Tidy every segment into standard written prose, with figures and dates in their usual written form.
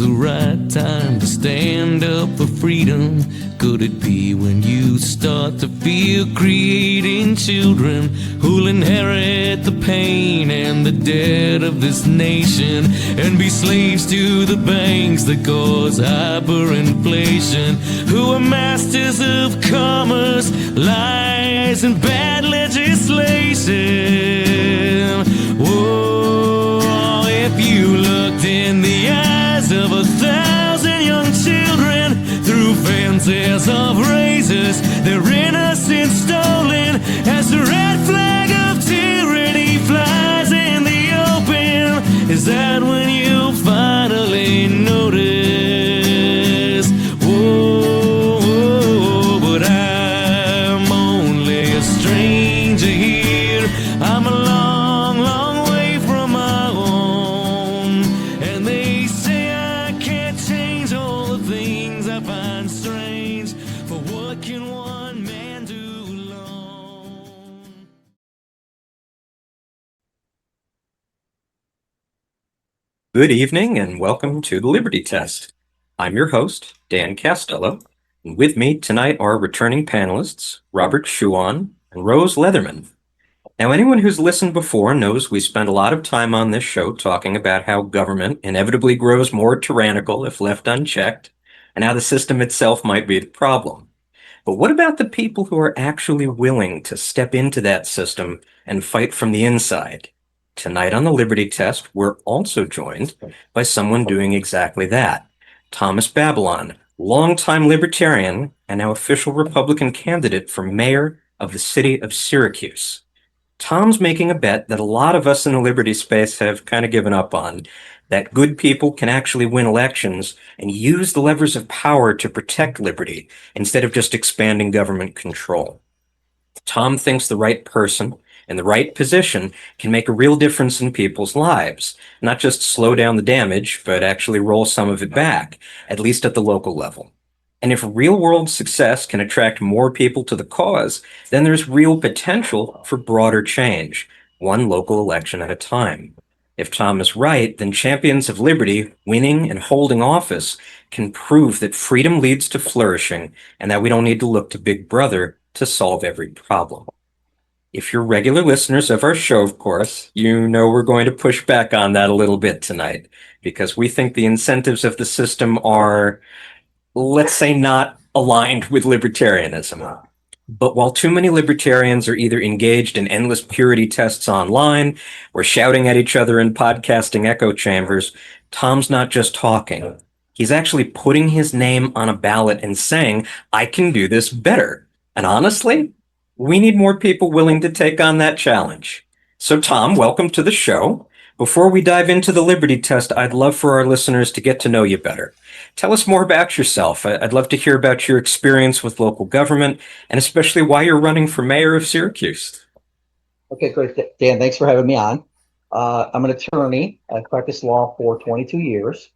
the right time to stand up for freedom? Could it be when you start to feel creating children who'll inherit the pain and the debt of this nation and be slaves to the banks that cause hyperinflation, who are masters of commerce, lies, and bad legislation? Whoa, if you looked in the eyes of 1,000 young children through fences of razors, their innocence stolen as the red flag of tyranny flies in the open. Is that when you finally notice? Whoa, whoa, but I'm only a stranger here. I'm a long, long way from my home, and they say I can't change all the things I find strange, but what can one man do alone? Good evening and welcome to the Liberty Test. I'm your host, Dan Castello, and with me tonight are returning panelists, Robert Schuon and Rose Leatherman. Now, anyone who's listened before knows we spend a lot of time on this show talking about how government inevitably grows more tyrannical if left unchecked, and how the system itself might be the problem. But what about the people who are actually willing to step into that system and fight from the inside? Tonight on the Liberty Test, we're also joined by someone doing exactly that. Thomas Babilon, longtime Libertarian and now official Republican candidate for mayor of the city of Syracuse. Tom's making a bet that a lot of us in the Liberty space have kind of given up on, that good people can actually win elections and use the levers of power to protect liberty instead of just expanding government control. Thom thinks the right person in the right position can make a real difference in people's lives, not just slow down the damage, but actually roll some of it back, at least at the local level. And if real-world success can attract more people to the cause, then there's real potential for broader change, one local election at a time. If Thom is right, then champions of liberty winning and holding office can prove that freedom leads to flourishing and that we don't need to look to Big Brother to solve every problem. If you're regular listeners of our show, of course, you know we're going to push back on that a little bit tonight, because we think the incentives of the system are, let's say, not aligned with libertarianism. But while too many libertarians are either engaged in endless purity tests online or shouting at each other in podcasting echo chambers, Thom's not just talking. He's actually putting his name on a ballot and saying, I can do this better. And honestly, we need more people willing to take on that challenge. So Thom, welcome to the show. Before we dive into the Liberty Test, I'd love for our listeners to get to know you better. Tell us more about yourself. I'd love to hear about your experience with local government, and especially why you're running for mayor of Syracuse. Okay, great. Dan, thanks for having me on. I'm an attorney. I practiced law for 22 years.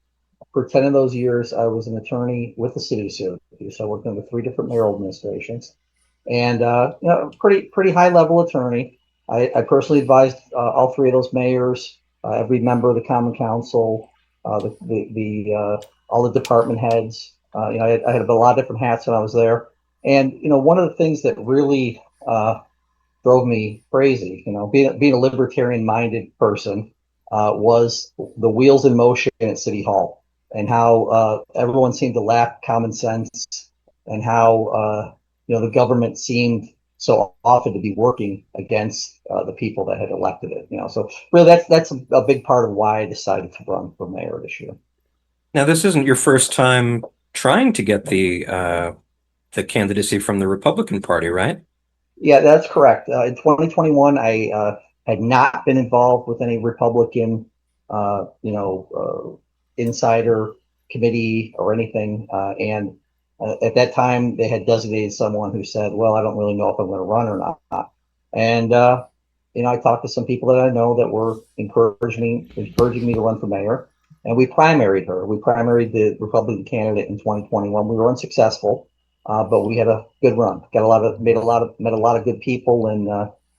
For 10 of those years, I was an attorney with the city of Syracuse. I worked under 3 different mayoral administrations, and pretty high level attorney. I personally advised all 3 of those mayors, every member of the Common Council, all the department heads. I had a lot of different hats when I was there. And one of the things that really drove me crazy, being a libertarian-minded person, was the wheels in motion at City Hall, and how everyone seemed to lack common sense, and how the government seemed so often to be working against the people that had elected it. So really, that's a big part of why I decided to run for mayor this year. Now, this isn't your first time trying to get the candidacy from the Republican Party, right? Yeah, that's correct. In 2021, I had not been involved with any Republican, insider committee or anything. And at that time, they had designated someone who said, well, I don't really know if I'm going to run or not. And, I talked to some people that I know that were encouraging me to run for mayor. And we primaried her. We primaried the Republican candidate in 2021. We were unsuccessful, but we had a good run. Met a lot of good people, and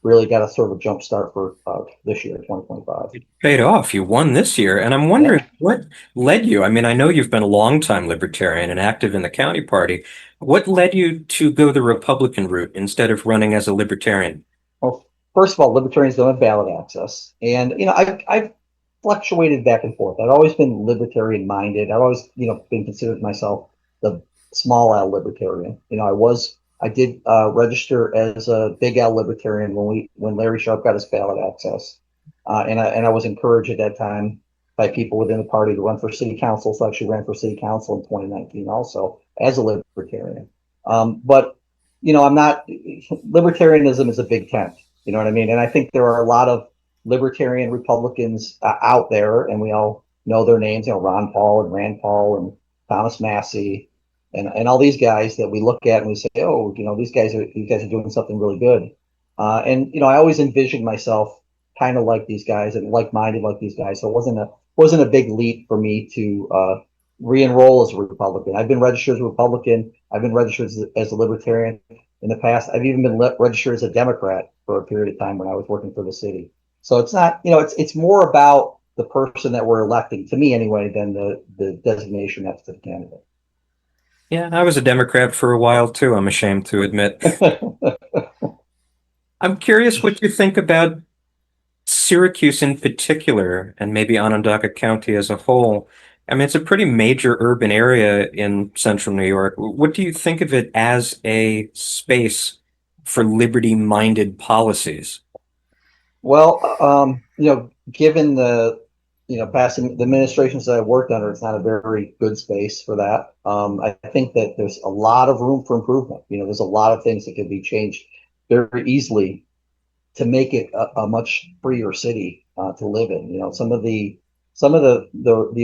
really got a sort of a jump start for this year, 2025. It paid off. You won this year. And I'm Yeah. wondering what led you. I mean, I know you've been a longtime libertarian and active in the county party. What led you to go the Republican route instead of running as a libertarian? Well, first of all, libertarians don't have ballot access, and I've fluctuated back and forth. I've always been libertarian minded. I've always been considered myself the small L libertarian. I did register as a big L libertarian when Larry Sharp got his ballot access, and I was encouraged at that time by people within the party to run for city council. So I actually ran for city council in 2019 also as a libertarian. But I'm not, libertarianism is a big tent. You know what I mean? And I think there are a lot of libertarian Republicans out there, and we all know their names, Ron Paul and Rand Paul and Thomas Massey and all these guys that we look at and we say, oh, these guys are doing something really good. And I always envisioned myself kind of like these guys and like-minded like these guys. So it wasn't a big leap for me to re-enroll as a Republican. I've been registered as a Republican. I've been registered as a libertarian in the past. I've even been registered as a Democrat for a period of time when I was working for the city. So it's not, it's more about the person that we're electing, to me anyway, than the designation next to the candidate. Yeah, I was a Democrat for a while too, I'm ashamed to admit. I'm curious what you think about Syracuse in particular, and maybe Onondaga County as a whole. I mean, it's a pretty major urban area in central New York. What do you think of it as a space for liberty-minded policies? Well, given the passing the administrations that I've worked under, it's not a very good space for that. I think that there's a lot of room for improvement. There's a lot of things that could be changed very easily to make it a much freer city to live in. Some of the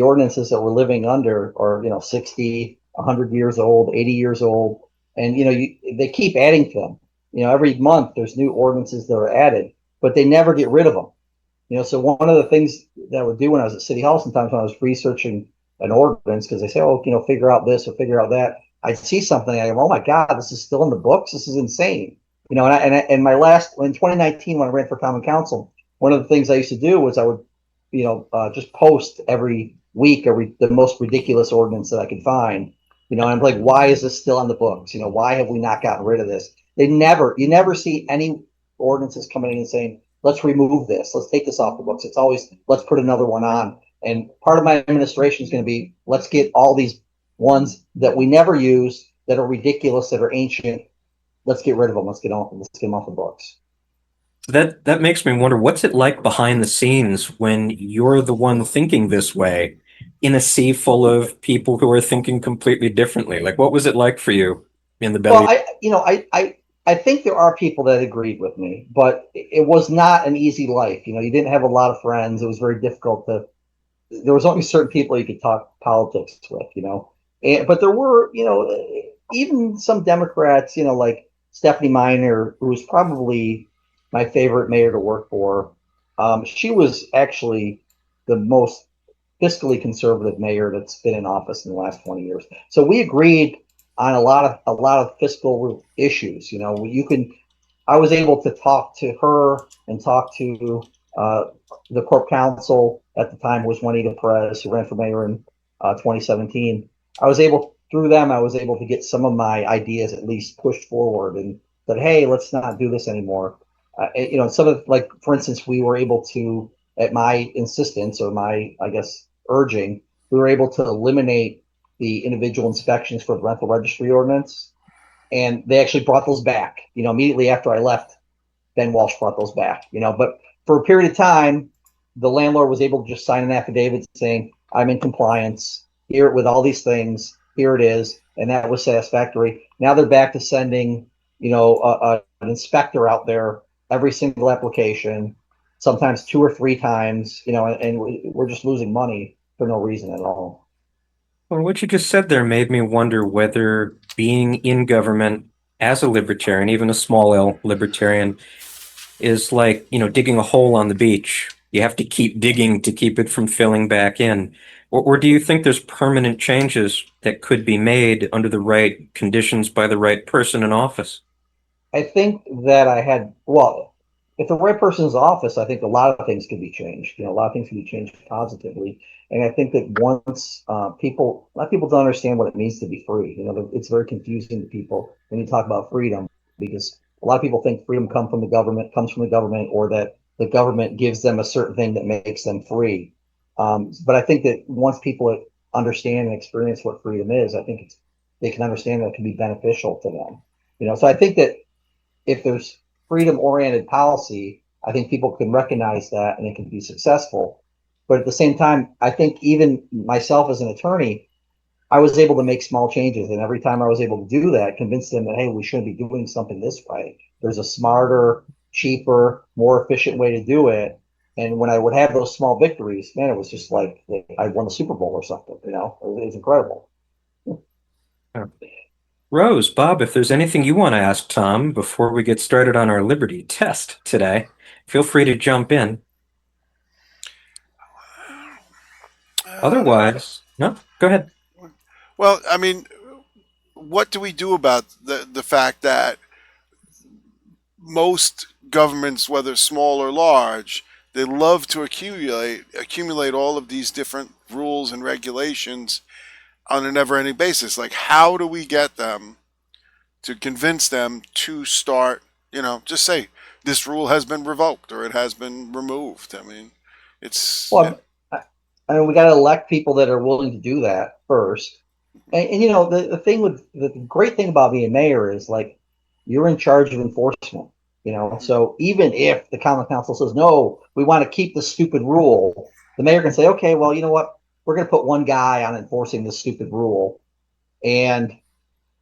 ordinances that we're living under are 60, 100 years old, 80 years old, and they keep adding to them. Every month there's new ordinances that are added, but they never get rid of them. So one of the things that I would do when I was at City Hall, sometimes when I was researching an ordinance, because they say, oh, figure out this or figure out that, I'd see something, and I go, oh my God, this is still in the books. This is insane. In 2019, when I ran for common council, one of the things I used to do was I would, just post every week, the most ridiculous ordinance that I could find. And I'm like, why is this still on the books? Why have we not gotten rid of this? You never see any ordinances coming in and saying, let's remove this, let's take this off the books. It's always, let's put another one on. And part of my administration is going to be, let's get all these ones that we never use, that are ridiculous, that are ancient. Let's get rid of them. Let's get them off the books. That makes me wonder, what's it like behind the scenes when you're the one thinking this way in a sea full of people who are thinking completely differently? Like, what was it like for you in the belly? Well, I think there are people that agreed with me, but it was not an easy life. You didn't have a lot of friends. It was very difficult there was only certain people you could talk politics with, but there were, even some Democrats, like Stephanie Miner, who was probably my favorite mayor to work for. She was actually the most fiscally conservative mayor that's been in office in the last 20 years. So we agreed on a lot of fiscal issues. I was able to talk to her and talk to the corp council at the time was Juanita Perez, who ran for mayor in 2017. Through them, I was able to get some of my ideas at least pushed forward and said, hey, let's not do this anymore. Some of, like, for instance, we were able to, at my insistence or my, I guess, urging, we were able to eliminate the individual inspections for the rental registry ordinance. And they actually brought those back, immediately after I left. Ben Walsh brought those back, but for a period of time, the landlord was able to just sign an affidavit saying, I'm in compliance here with all these things. Here it is. And that was satisfactory. Now they're back to sending, an inspector out there every single application, sometimes 2 or 3 times, and we're just losing money for no reason at all. Well, what you just said there made me wonder whether being in government as a libertarian, even a small L libertarian, is like, digging a hole on the beach. You have to keep digging to keep it from filling back in. Or do you think there's permanent changes that could be made under the right conditions by the right person in office? I think that if the right person's office, I think a lot of things can be changed. A lot of things can be changed positively. And I think that once a lot of people don't understand what it means to be free. It's very confusing to people when you talk about freedom, because a lot of people think freedom comes from the government, or that the government gives them a certain thing that makes them free. But I think that once people understand and experience what freedom is, I think they can understand that it can be beneficial to them. So I think that if there's freedom-oriented policy, I think people can recognize that and it can be successful. But at the same time, I think even myself as an attorney, I was able to make small changes. And every time I was able to do that, convince them that, hey, we shouldn't be doing something this way. There's a smarter, cheaper, more efficient way to do it. And when I would have those small victories, man, it was just like I won the Super Bowl or something. It was incredible. Rose, Bob, if there's anything you want to ask Thom before we get started on our Liberty test today, feel free to jump in. Otherwise, no, go ahead. Well, I mean, what do we do about the fact that most governments, whether small or large, they love to accumulate all of these different rules and regulations on a never-ending basis? Like, how do we get them to convince them to start, just say this rule has been revoked or it has been removed? I mean, it's... Well, I mean, we got to elect people that are willing to do that first. And the great thing about being mayor is, like, you're in charge of enforcement. So even if the common council says, no, we want to keep the stupid rule, the mayor can say, okay, well, you know what? We're going to put one guy on enforcing this stupid rule. And,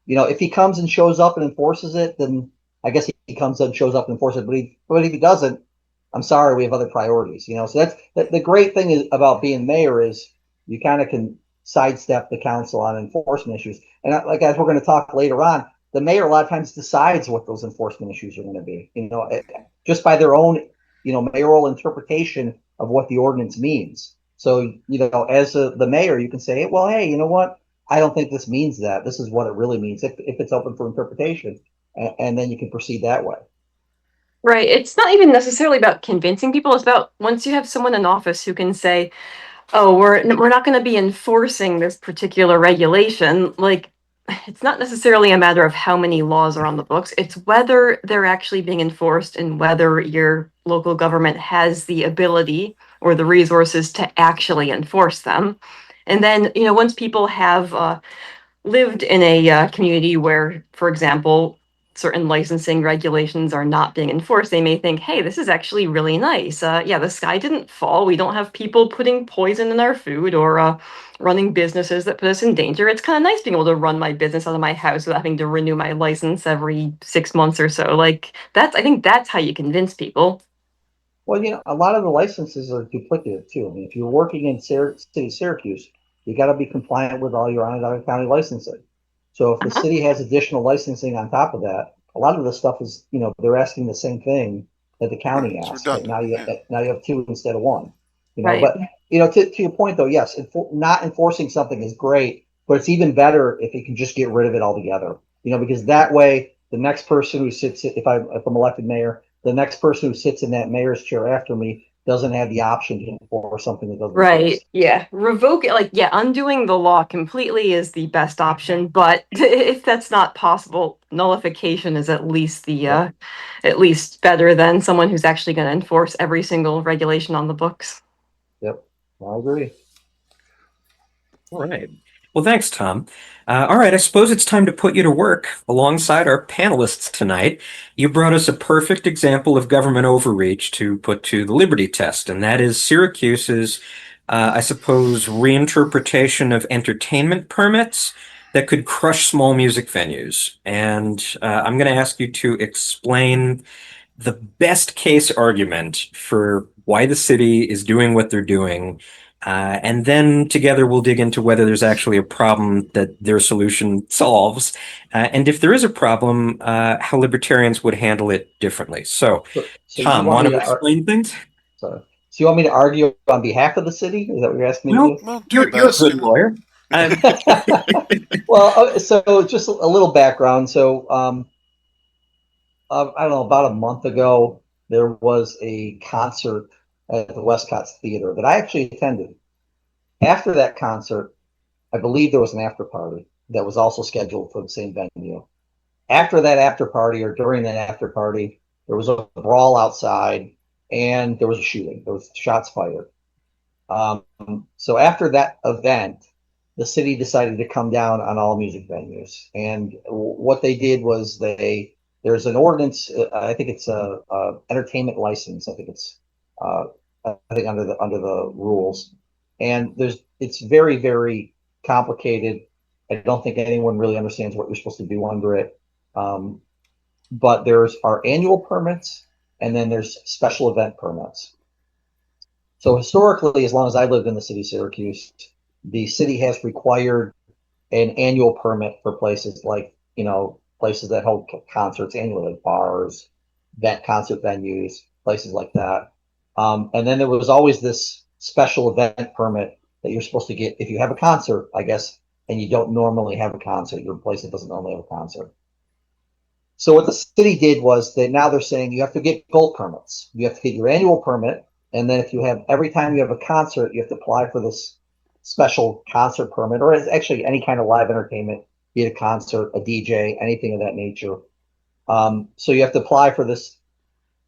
if he comes and shows up and enforces it, then I guess he comes and shows up and enforces it. But if he doesn't, I'm sorry, we have other priorities. So that's the great thing about being mayor is you kind of can sidestep the council on enforcement issues. And like, as we're going to talk later on, the mayor a lot of times decides what those enforcement issues are going to be, just by their own, mayoral interpretation of what the ordinance means. So, as the mayor, you can say, well, hey, you know what? I don't think this means that. This is what it really means if it's open for interpretation. And then you can proceed that way. Right. It's not even necessarily about convincing people. It's about once you have someone in office who can say, oh, we're not going to be enforcing this particular regulation. Like, it's not necessarily a matter of how many laws are on the books. It's whether they're actually being enforced and whether your local government has the ability or the resources to actually enforce them. And then, once people have lived in a community where, for example, certain licensing regulations are not being enforced, they may think, hey, this is actually really nice. The sky didn't fall. We don't have people putting poison in our food or running businesses that put us in danger. It's kind of nice being able to run my business out of my house without having to renew my license every 6 months or so. Like, I think that's how you convince people. Well, a lot of the licenses are duplicative too. I mean, if you're working in city of Syracuse, you got to be compliant with all your Onondaga County licensing. So if the city has additional licensing on top of that, a lot of the stuff is, they're asking the same thing that the county asks. But now you have two instead of one. Right. But to your point though, yes, not enforcing something is great, but it's even better if you can just get rid of it altogether. Because that way the next person who sits, if I'm elected mayor, the next person who sits in that mayor's chair after me doesn't have the option to enforce something that doesn't exist. Yeah. Revoke it, undoing the law completely is the best option, but if that's not possible, nullification is at least at least better than someone who's actually going to enforce every single regulation on the books. Yep, I agree. All right. Well, thanks, Thom. All right, I suppose it's time to put you to work alongside our panelists tonight. You brought us a perfect example of government overreach to put to the Liberty test, and that is Syracuse's, I suppose, reinterpretation of entertainment permits that could crush small music venues. And I'm going to ask you to explain the best case argument for why the city is doing what they're doing. And then together we'll dig into whether there's actually a problem that their solution solves. And if there is a problem, how libertarians would handle it differently. So Thom, want to explain things? So you want me to argue on behalf of the city? Is that what you're asking me to do? Well, you're a good lawyer. Well, so just a little background. So I don't know, about a month ago, there was a concert at the Westcott Theater that I actually attended. After that concert, I believe there was an after party that was also scheduled for the same venue. After that after party, or during that after party, there was a brawl outside and there was a shooting. There was shots fired. So after that event, the city decided to come down on all music venues. And what they did was there's an ordinance. I think it's a entertainment license. I think it's under the rules. And it's very, very complicated. I don't think anyone really understands what you're supposed to do under it. But there's our annual permits, and then there's special event permits. So historically, as long as I lived in the city of Syracuse, the city has required an annual permit for places like, places that hold concerts annually, like bars, concert venues, places like that. And then there was always this special event permit that you're supposed to get if you have a concert, I guess, and you don't normally have a concert. You're a place that doesn't normally have a concert. So what the city did was that now they're saying you have to get gold permits. You have to get your annual permit. And then every time you have a concert, you have to apply for this special concert permit, or actually any kind of live entertainment, be it a concert, a DJ, anything of that nature. So you have to apply for this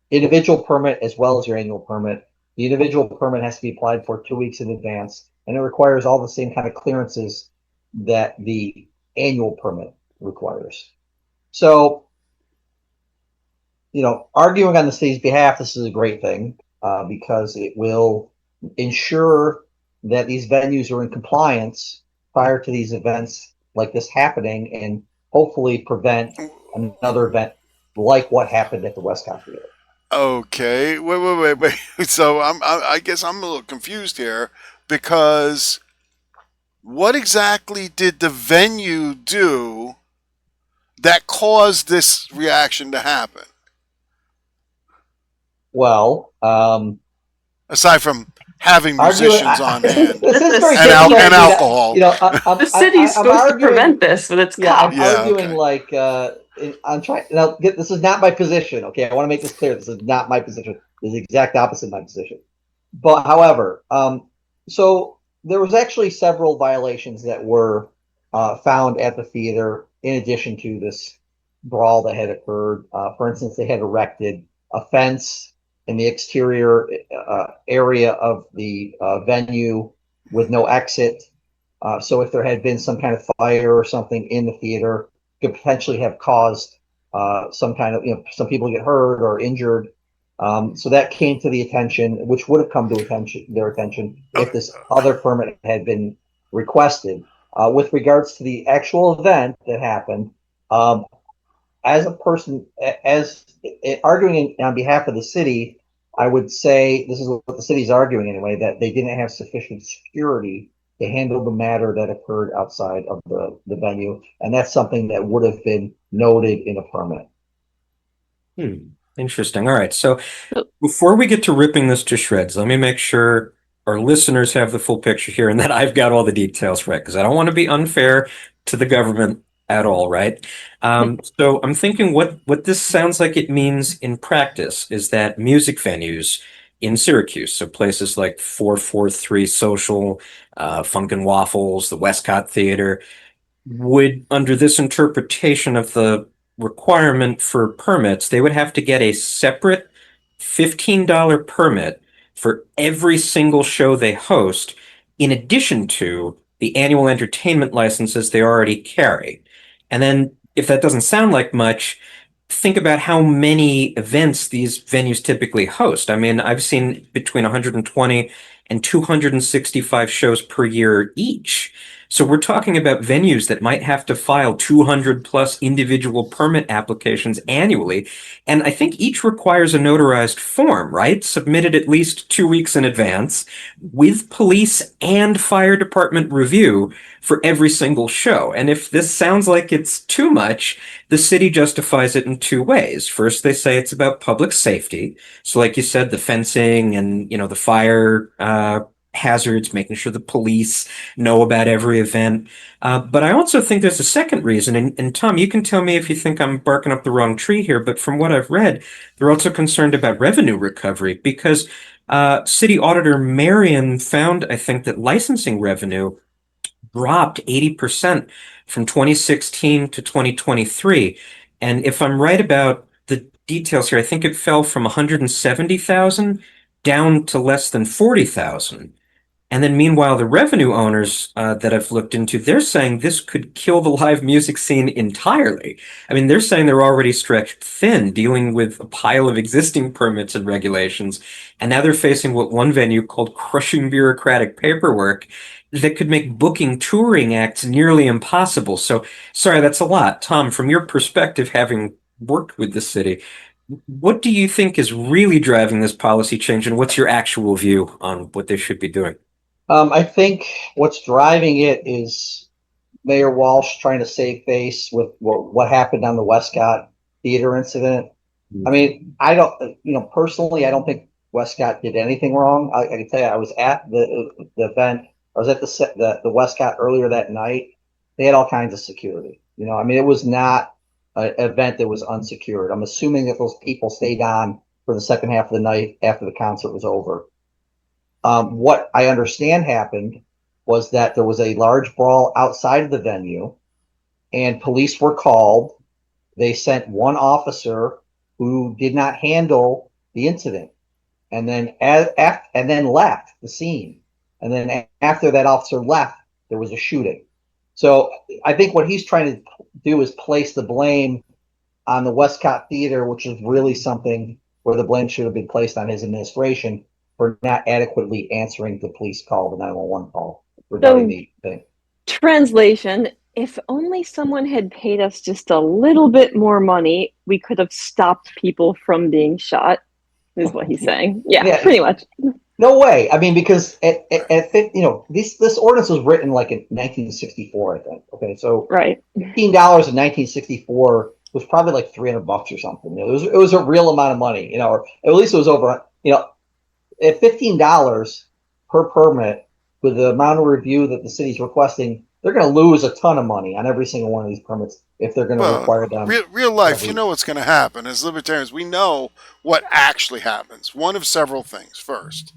individual permit as well as your annual permit. The individual permit has to be applied for 2 weeks in advance, and it requires all the same kind of clearances that the annual permit requires. So, arguing on the city's behalf, this is a great thing because it will ensure that these venues are in compliance prior to these events like this happening, and hopefully prevent another event like what happened at the Westcott Theater. Okay, wait. So I guess I'm a little confused here, because what exactly did the venue do that caused this reaction to happen? Well, aside from having musicians on hand this is very and alcohol. The city's supposed to prevent this with its cops. I'm arguing like I'm trying. Now, this is not my position. Okay, I want to make this clear. This is not my position. This is the exact opposite of my position. But however, so there was actually several violations that were found at the theater in addition to this brawl that had occurred. For instance, they had erected a fence in the exterior area of the venue with no exit. So if there had been some kind of fire or something in the theater, could potentially have caused some kind of, some people get hurt or injured. So that came to the attention, which would have come to their attention if this other permit had been requested. With regards to the actual event that happened, as a person, as arguing on behalf of the city, I would say, this is what the city's arguing anyway, that they didn't have sufficient security to handle the matter that occurred outside of the venue. And that's something that would have been noted in a permit. Interesting. All right. So before we get to ripping this to shreds, let me make sure our listeners have the full picture here and that I've got all the details right, because I don't want to be unfair to the government at all, right? So I'm thinking what this sounds like it means in practice is that music venues in Syracuse, so places like 443 Social, Funk and Waffles, the Westcott Theater, would, under this interpretation of the requirement for permits, they would have to get a separate $15 permit for every single show they host, in addition to the annual entertainment licenses they already carry. And then, if that doesn't sound like much, think about how many events these venues typically host. I mean, I've seen between 120 and 265 shows per year each. So we're talking about venues that might have to file 200 plus individual permit applications annually. And I think each requires a notarized form, right? Submitted at least 2 weeks in advance with police and fire department review for every single show. And if this sounds like it's too much, the city justifies it in two ways. First, they say it's about public safety. So like you said, the fencing and, the fire hazards, making sure the police know about every event. But I also think there's a second reason, and Thom, you can tell me if you think I'm barking up the wrong tree here, but from what I've read, they're also concerned about revenue recovery because City Auditor Marion found, I think, that licensing revenue dropped 80% from 2016 to 2023. And if I'm right about the details here, I think it fell from 170,000 down to less than 40,000. And then meanwhile, the revenue owners that I've looked into, they're saying this could kill the live music scene entirely. I mean, they're saying they're already stretched thin dealing with a pile of existing permits and regulations. And now they're facing what one venue called crushing bureaucratic paperwork that could make booking touring acts nearly impossible. So, sorry, that's a lot. Thom, from your perspective, having worked with the city, what do you think is really driving this policy change, and what's your actual view on what they should be doing? I think what's driving it is Mayor Walsh trying to save face with what happened on the Westcott Theater incident. I mean, I don't, personally, I don't think Westcott did anything wrong. I can tell you, I was at the event. I was at the Westcott earlier that night. They had all kinds of security. I mean, it was not an event that was unsecured. I'm assuming that those people stayed on for the second half of the night after the concert was over. What I understand happened was that there was a large brawl outside of the venue, and police were called. They sent one officer who did not handle the incident, and then left the scene. And then after that officer left, there was a shooting. So I think what he's trying to do is place the blame on the Westcott Theater, which is really something where the blame should have been placed on his administration for not adequately answering the police call, the 911 call regarding the thing. Translation: if only someone had paid us just a little bit more money, we could have stopped people from being shot, is what he's saying. Yeah, pretty much. No way. I mean, because this ordinance was written like in 1964, I think. Okay, so right, $15 in 1964 was probably like $300 or something. It was a real amount of money, or at least it was over, at $15 per permit with the amount of review that the city's requesting, they're going to lose a ton of money on every single one of these permits if they're going to require them. Real life, you know what's going to happen. As libertarians, we know what actually happens. One of several things. First,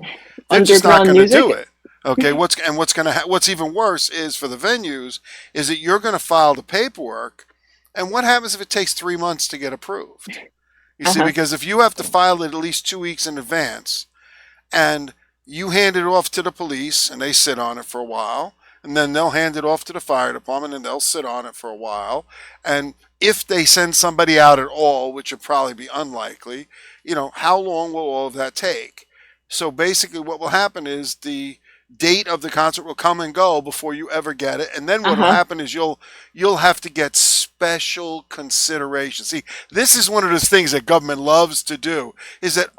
they're just not going to do it. Okay, what's even worse is for the venues is that you're going to file the paperwork, and what happens if it takes 3 months to get approved? You see, because if you have to file it at least 2 weeks in advance, and you hand it off to the police and they sit on it for a while, and then they'll hand it off to the fire department and they'll sit on it for a while. And if they send somebody out at all, which would probably be unlikely, how long will all of that take? So basically what will happen is the date of the concert will come and go before you ever get it. And then what will happen is you'll have to get special consideration. See, this is one of those things that government loves to do, is that,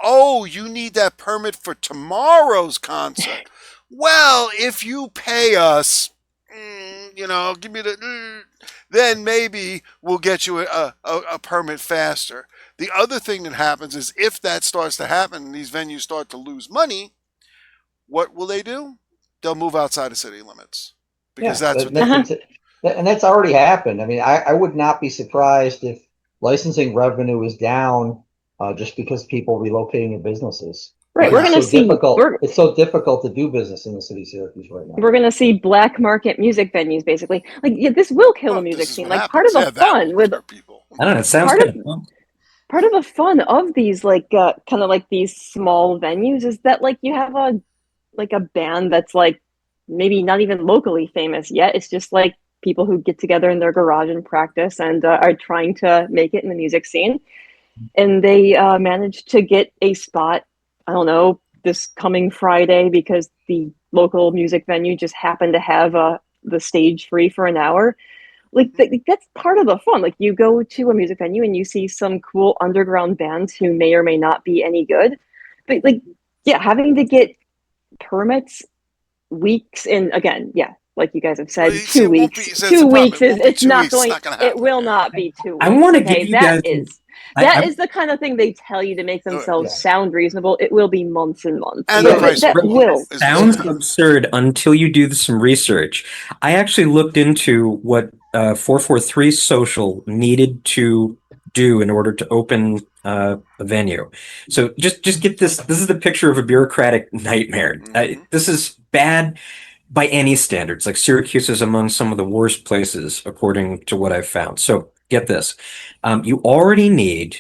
you need that permit for tomorrow's concert. Well, if you pay us, give me then maybe we'll get you a permit faster. The other thing that happens is if that starts to happen and these venues start to lose money, what will they do? They'll move outside of city limits, because that's and that's already happened. I mean, I would not be surprised if licensing revenue is down just because people relocating their businesses. Right, we're going to see. It's so difficult to do business in the city of Syracuse right now. We're going to see black market music venues, basically. This will kill the music scene. Like part of the fun with people. I don't know. It sounds kind of fun. Part of the fun of these kind of like these small venues is that you have a band that's maybe not even locally famous yet. It's just people who get together in their garage and practice and are trying to make it in the music scene, and they managed to get a spot. I don't know, this coming Friday because the local music venue just happened to have the stage free for an hour. That's part of the fun. You go to a music venue and you see some cool underground bands who may or may not be any good. But having to get permits weeks in, again, like you guys have said, 2 weeks. 2 weeks is it's not going. It will not be 2 weeks. I want to give you guys. That is the kind of thing they tell you to make themselves sound reasonable. It will be months and months. And the price that will. Sounds absurd until you do some research. I actually looked into what 443 Social needed to do in order to open a venue. So just get this. This is the picture of a bureaucratic nightmare. This is bad by any standards. Like Syracuse is among some of the worst places, according to what I've found. So get this. You already need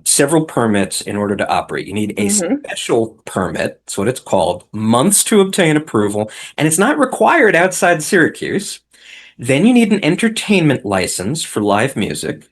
several permits in order to operate. You need a special permit. That's what it's called. Months to obtain approval. And it's not required outside Syracuse. Then you need an entertainment license for live music.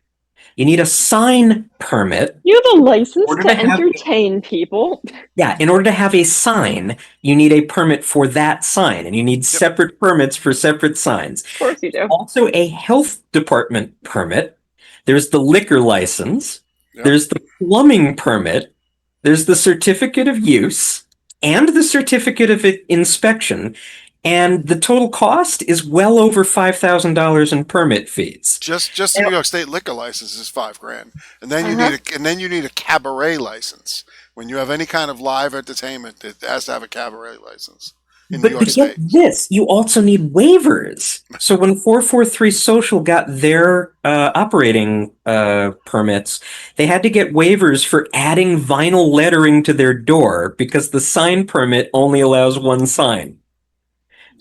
You need a sign permit. You have a license to entertain people. Yeah, in order to have a sign, you need a permit for that sign, and you need separate permits for separate signs. Of course you do. Also, a health department permit. There's the liquor license. There's the plumbing permit. There's the certificate of use and the certificate of inspection. And the total cost is well over $5,000 in permit fees. Just the New York State liquor license is $5,000, and then you need a cabaret license. When you have any kind of live entertainment, it has to have a cabaret license in New York State. Get this, you also need waivers. So when 443 Social got their operating permits, they had to get waivers for adding vinyl lettering to their door because the sign permit only allows one sign.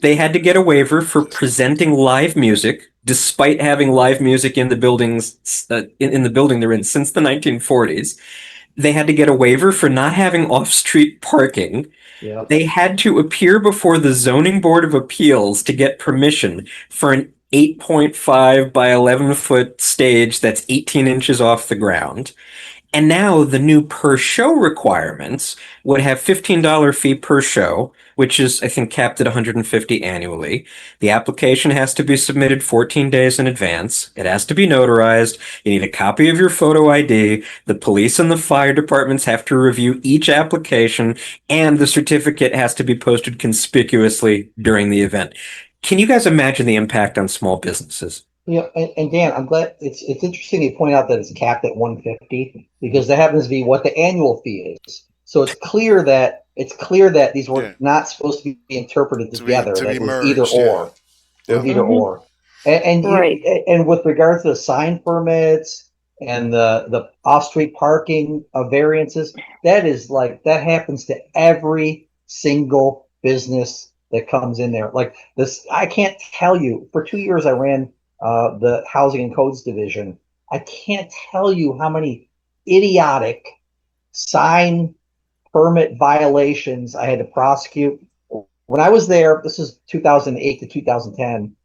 They had to get a waiver for presenting live music, despite having live music in the buildings in the building they're in since the 1940s. They had to get a waiver for not having off-street parking. Yeah. They had to appear before the Zoning Board of Appeals to get permission for an 8.5 by 11 foot stage that's 18 inches off the ground. And now the new per show requirements would have $15 fee per show, which is, I think, capped at $150 annually. The application has to be submitted 14 days in advance. It has to be notarized. You need a copy of your photo ID. The police and the fire departments have to review each application, and the certificate has to be posted conspicuously during the event. Can you guys imagine the impact on small businesses? Yeah, and Dan, I'm glad it's interesting you point out that it's capped at $150 because that happens to be what the annual fee is. So it's clear that these were not supposed to be interpreted together. That it was either or. It was either or. And with regards to the sign permits and the off-street parking variances, that happens to every single business that comes in there. Like this, I can't tell you. For 2 years, I ran the Housing and Codes Division. I can't tell you how many idiotic sign permit violations I had to prosecute. When I was there, this is 2008 to 2010,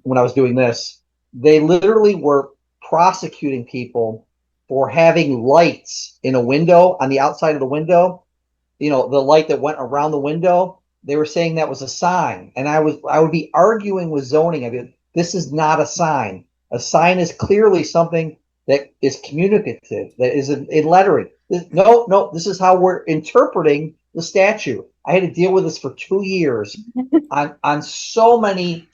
when I was doing this, they literally were prosecuting people for having lights in a window on the outside of the window. You know, the light that went around the window, they were saying that was a sign. And I would be arguing with zoning. I'd be, this is not a sign. A sign is clearly something that is communicative, that is in lettering. No, this is how we're interpreting the statute. I had to deal with this for 2 years on so many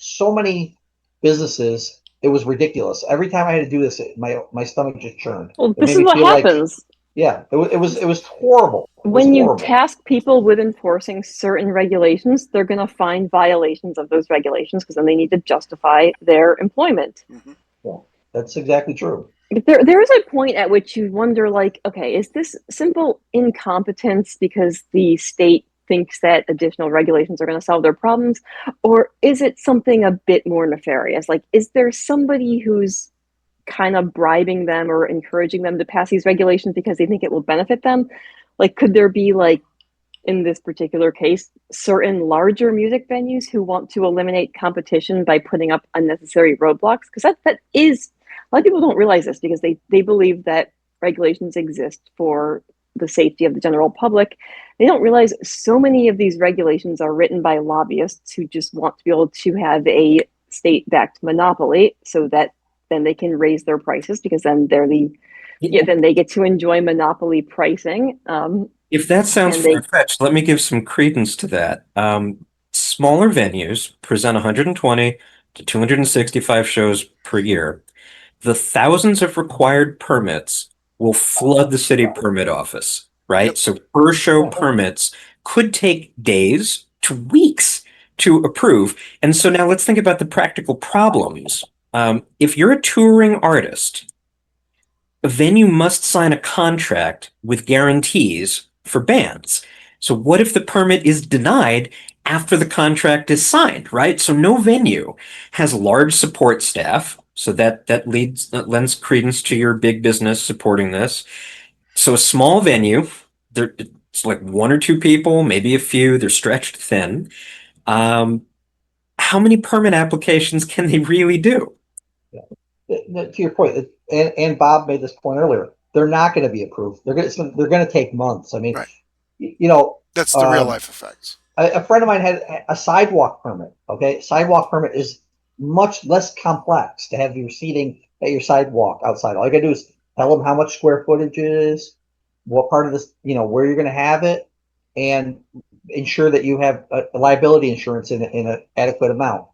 businesses. It was ridiculous. Every time I had to do this, my stomach just churned. Well, this is what happens. It was horrible. When you task people with enforcing certain regulations, they're going to find violations of those regulations because then they need to justify their employment. Mm-hmm. Yeah, that's exactly true. There is a point at which you wonder, like, okay, is this simple incompetence because the state thinks that additional regulations are going to solve their problems? Or is it something a bit more nefarious? Like, is there somebody who's kind of bribing them or encouraging them to pass these regulations because they think it will benefit them? Like, could there be, like, in this particular case, certain larger music venues who want to eliminate competition by putting up unnecessary roadblocks? Because that is, a lot of people don't realize this because they believe that regulations exist for the safety of the general public. They don't realize so many of these regulations are written by lobbyists who just want to be able to have a state-backed monopoly so that then they can raise their prices because then then they get to enjoy monopoly pricing. If that sounds far-fetched, let me give some credence to that. Smaller venues present 120 to 265 shows per year. the thousands of required permits will flood the city permit office, right? Yep. So per show permits could take days to weeks to approve. And so now let's think about the practical problems. If you're a touring artist, a venue must sign a contract with guarantees for bands. So what if the permit is denied after the contract is signed, right? So no venue has large support staff. So that lends credence to your big business supporting this. So a small venue, it's like one or two people, maybe a few, they're stretched thin. Um, how many permit applications can they really do? To your point, and Bob made this point earlier, they're not going to be approved. They're going to take months. I mean, Right. you know, That's the real life effects. a friend of mine had a sidewalk permit. Okay, sidewalk permit is much less complex to have your seating at your sidewalk outside. All you got to do is tell them how much square footage it is, what part of this, where you're going to have it, and ensure that you have a liability insurance in an adequate amount.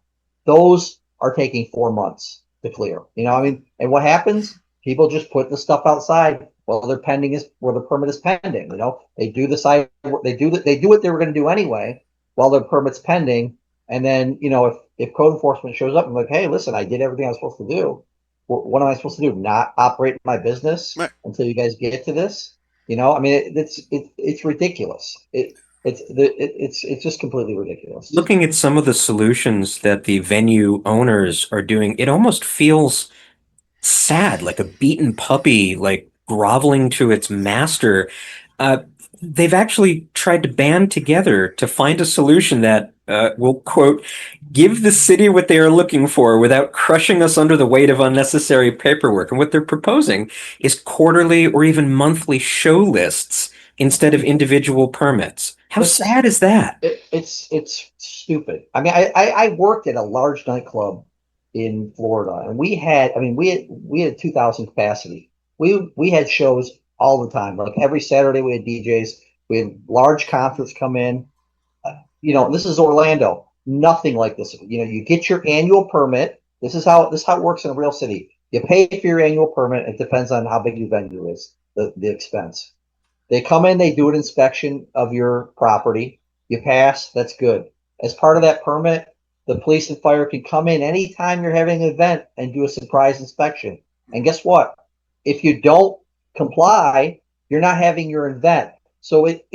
Those are taking 4 months to clear. I mean, and what happens? People just put the stuff outside while they're pending where the permit is pending. They do the side, they do what they were going to do anyway while their permit's pending. And then, if code enforcement shows up and like, hey, listen, I did everything I was supposed to do. What am I supposed to do? Not operate my business Right. until you guys get to this? I mean, it's ridiculous. It's just completely ridiculous. Looking at some of the solutions that the venue owners are doing, it almost feels sad, like a beaten puppy, like groveling to its master. Uh, they've actually tried to band together to find a solution that will, quote, give the city what they are looking for without crushing us under the weight of unnecessary paperwork. And what they're proposing is quarterly or even monthly show lists instead of individual permits. How sad is that? It's stupid. I mean, I worked at a large nightclub in Florida, and we had 2,000 capacity. We had shows all the time. Like every Saturday, we had DJs. We had large concerts come in. This is Orlando. Nothing like this. You get your annual permit. This is how it works in a real city. You pay for your annual permit. It depends on how big your venue is, the expense. They come in, they do an inspection of your property. You pass, that's good. As part of that permit, the police and fire can come in anytime you're having an event and do a surprise inspection. And guess what? If you don't comply, you're not having your event. So it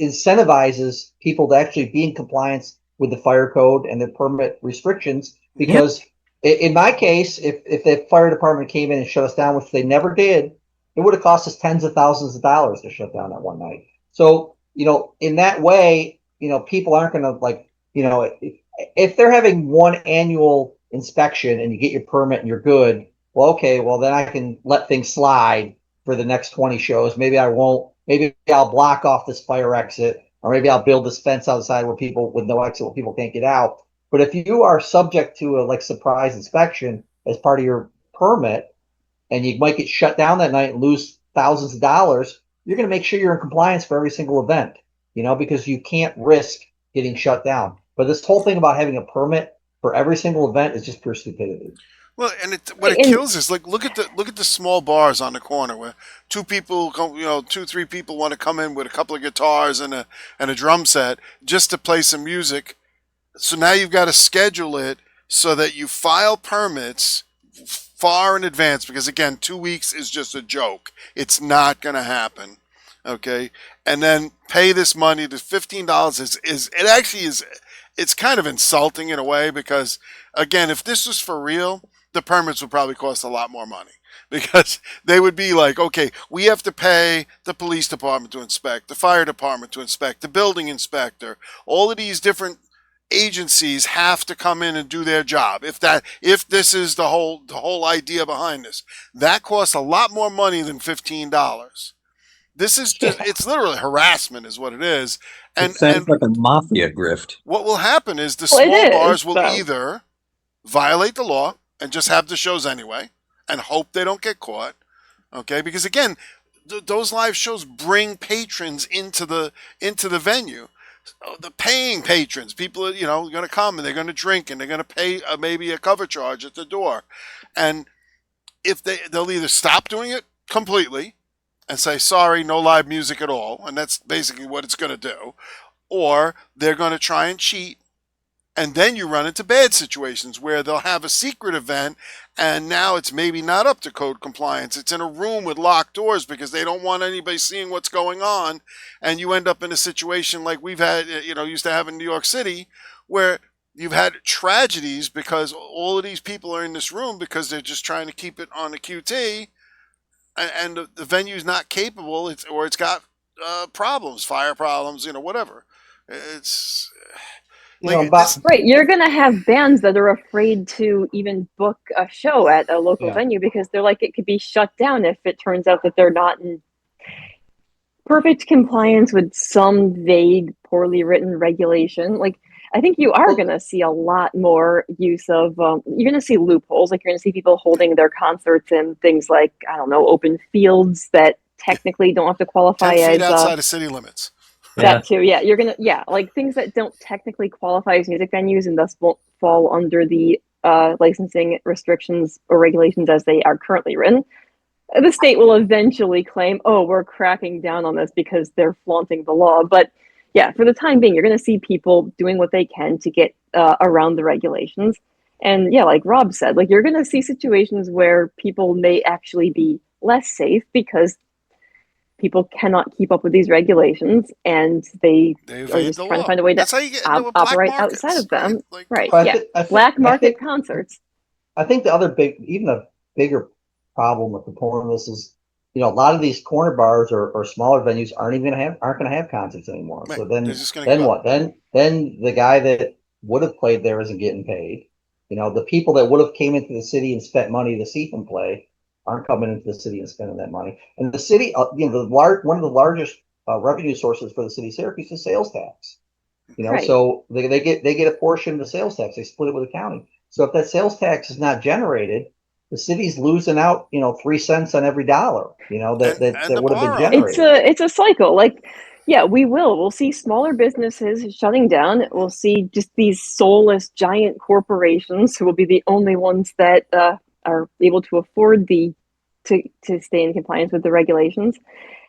incentivizes people to actually be in compliance with the fire code and the permit restrictions. Because in my case, if the fire department came in and shut us down, which they never did, it would have cost us tens of thousands of dollars to shut down that one night. So, in that way, people aren't going to if they're having one annual inspection and you get your permit and you're good, well, okay, well, then I can let things slide for the next 20 shows. Maybe I won't. Maybe I'll block off this fire exit, or maybe I'll build this fence outside with no exit where people can't get out. But if you are subject to a surprise inspection as part of your permit, and you might get shut down that night and lose thousands of dollars, you're going to make sure you're in compliance for every single event, because you can't risk getting shut down. But this whole thing about having a permit for every single event is just pure stupidity. Well, and what it kills is look at the small bars on the corner where two, three people want to come in with a couple of guitars and a drum set just to play some music. So now you've got to schedule it so that you file permits far in advance, because again, 2 weeks is just a joke. It's not going to happen. Okay. And then pay this money to $15 it's kind of insulting in a way, because again, if this was for real, the permits would probably cost a lot more money, because they would be like, okay, we have to pay the police department to inspect, the fire department to inspect, the building inspector, all of these different agencies have to come in and do their job. If this is the whole idea behind this, that costs a lot more money than $15. This is just, it's literally harassment is what it is. And it sounds like a mafia grift. What will happen is the small bars will either violate the law and just have the shows anyway and hope they don't get caught. Okay. Because again, those live shows bring patrons into the venue. The paying patrons, people are, going to come and they're going to drink and they're going to pay maybe a cover charge at the door. And if they'll either stop doing it completely and say, sorry, no live music at all, and that's basically what it's going to do, or they're going to try and cheat. And then you run into bad situations where they'll have a secret event and now it's maybe not up to code compliance. It's in a room with locked doors because they don't want anybody seeing what's going on. And you end up in a situation like we've had, used to have in New York City, where you've had tragedies because all of these people are in this room because they're just trying to keep it on the QT, and the venue's not capable, it's got problems, fire problems, whatever. It's right. You're going to have bands that are afraid to even book a show at a local venue because they're like, it could be shut down if it turns out that they're not in perfect compliance with some vague, poorly written regulation. Like, I think you are going to see a lot more use of, you're going to see loopholes. Like, you're going to see people holding their concerts in things like, I don't know, open fields that technically don't have to qualify 10 feet as outside of city limits. That too, yeah. You're gonna, like things that don't technically qualify as music venues and thus won't fall under the licensing restrictions or regulations as they are currently written. The state will eventually claim, "Oh, we're cracking down on this because they're flaunting the law." But yeah, for the time being, you're going to see people doing what they can to get around the regulations. And yeah, like Rob said, like you're going to see situations where people may actually be less safe because people cannot keep up with these regulations, and they are just trying to find a way to operate outside of them. Right? Black market concerts. I think the other bigger problem with the point of this is, a lot of these corner bars or smaller venues aren't going to have concerts anymore. Right. So then what? Then the guy that would have played there isn't getting paid. The people that would have came into the city and spent money to see him play aren't coming into the city and spending that money. And the city, one of the largest revenue sources for the city of Syracuse is sales tax. Right. So they get a portion of the sales tax. They split it with the county. So if that sales tax is not generated, the city's losing out, 3 cents on every dollar, that would have been generated. It's a cycle. Like, yeah, we'll see smaller businesses shutting down. We'll see just these soulless giant corporations who will be the only ones that are able to afford to stay in compliance with the regulations.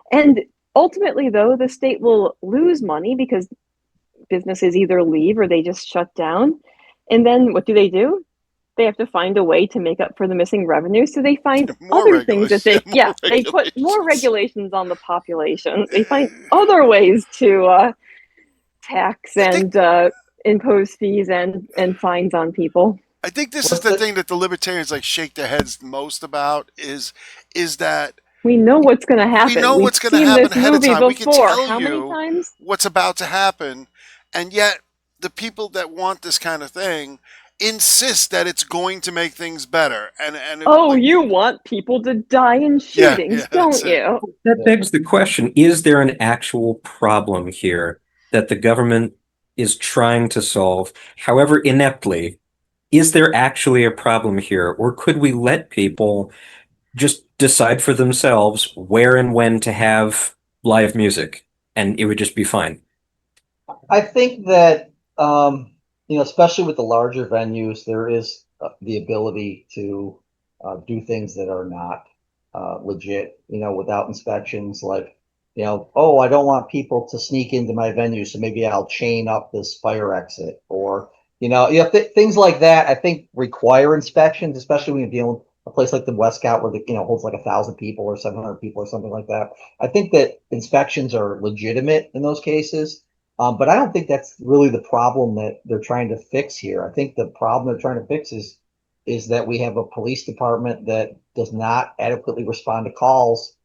And ultimately, though, the state will lose money because businesses either leave or they just shut down. And then what do? They have to find a way to make up for the missing revenue. So they find other things that they put more regulations on the population. They find other ways to tax and impose fees and fines on people. I think this is the thing that the libertarians shake their heads most about is that we know what's going to happen. We know what's going to happen ahead of time. We can tell you what's about to happen, and yet the people that want this kind of thing insist that it's going to make things better. And you want people to die in shootings, don't you? That begs the question: is there an actual problem here that the government is trying to solve, however ineptly? Is there actually a problem here, or could we let people just decide for themselves where and when to have live music, and it would just be fine? I think that, especially with the larger venues, there is the ability to do things that are not legit, without inspections. Like, I don't want people to sneak into my venue, so maybe I'll chain up this fire exit, or things like that. I think require inspections, especially when you're dealing with a place like the Westcott where holds like 1,000 people or 700 people or something like that. I think that inspections are legitimate in those cases, but I don't think that's really the problem that they're trying to fix here. I think the problem they're trying to fix is that we have a police department that does not adequately respond to calls,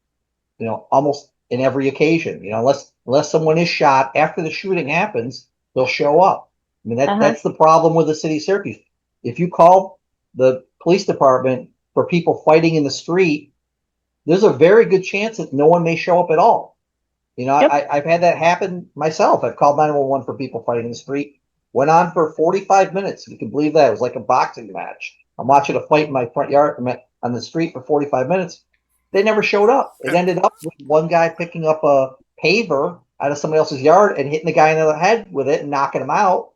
almost in every occasion. Unless someone is shot after the shooting happens, they'll show up. I mean, that's the problem with the city of Syracuse. If you call the police department for people fighting in the street, there's a very good chance that no one may show up at all. I've had that happen myself. I've called 911 for people fighting in the street. Went on for 45 minutes. You can believe that. It was like a boxing match. I'm watching a fight in my front yard on the street for 45 minutes. They never showed up. It ended up with one guy picking up a paver out of somebody else's yard and hitting the guy in the head with it and knocking him out.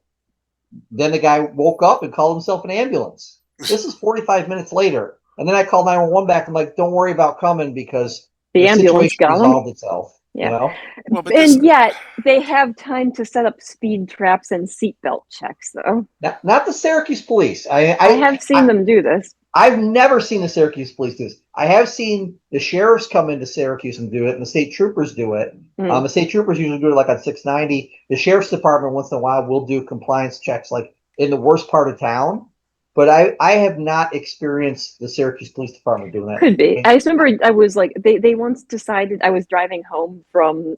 Then the guy woke up and called himself an ambulance. This is 45 minutes later. And then I called 911 back. I'm like, don't worry about coming because The ambulance situation got them. resolved itself. Yeah. You know? Well, but this, And yet they have time to set up speed traps and seatbelt checks, though. Not the Syracuse police. I have seen them do this. I've never seen the Syracuse police do this. I have seen the sheriffs come into Syracuse and do it, and the state troopers do it. The state troopers usually do it like on 690. The sheriff's department once in a while will do compliance checks like in the worst part of town. But I have not experienced the Syracuse Police Department doing that. Could be. I just remember I was like, they once decided, I was driving home from,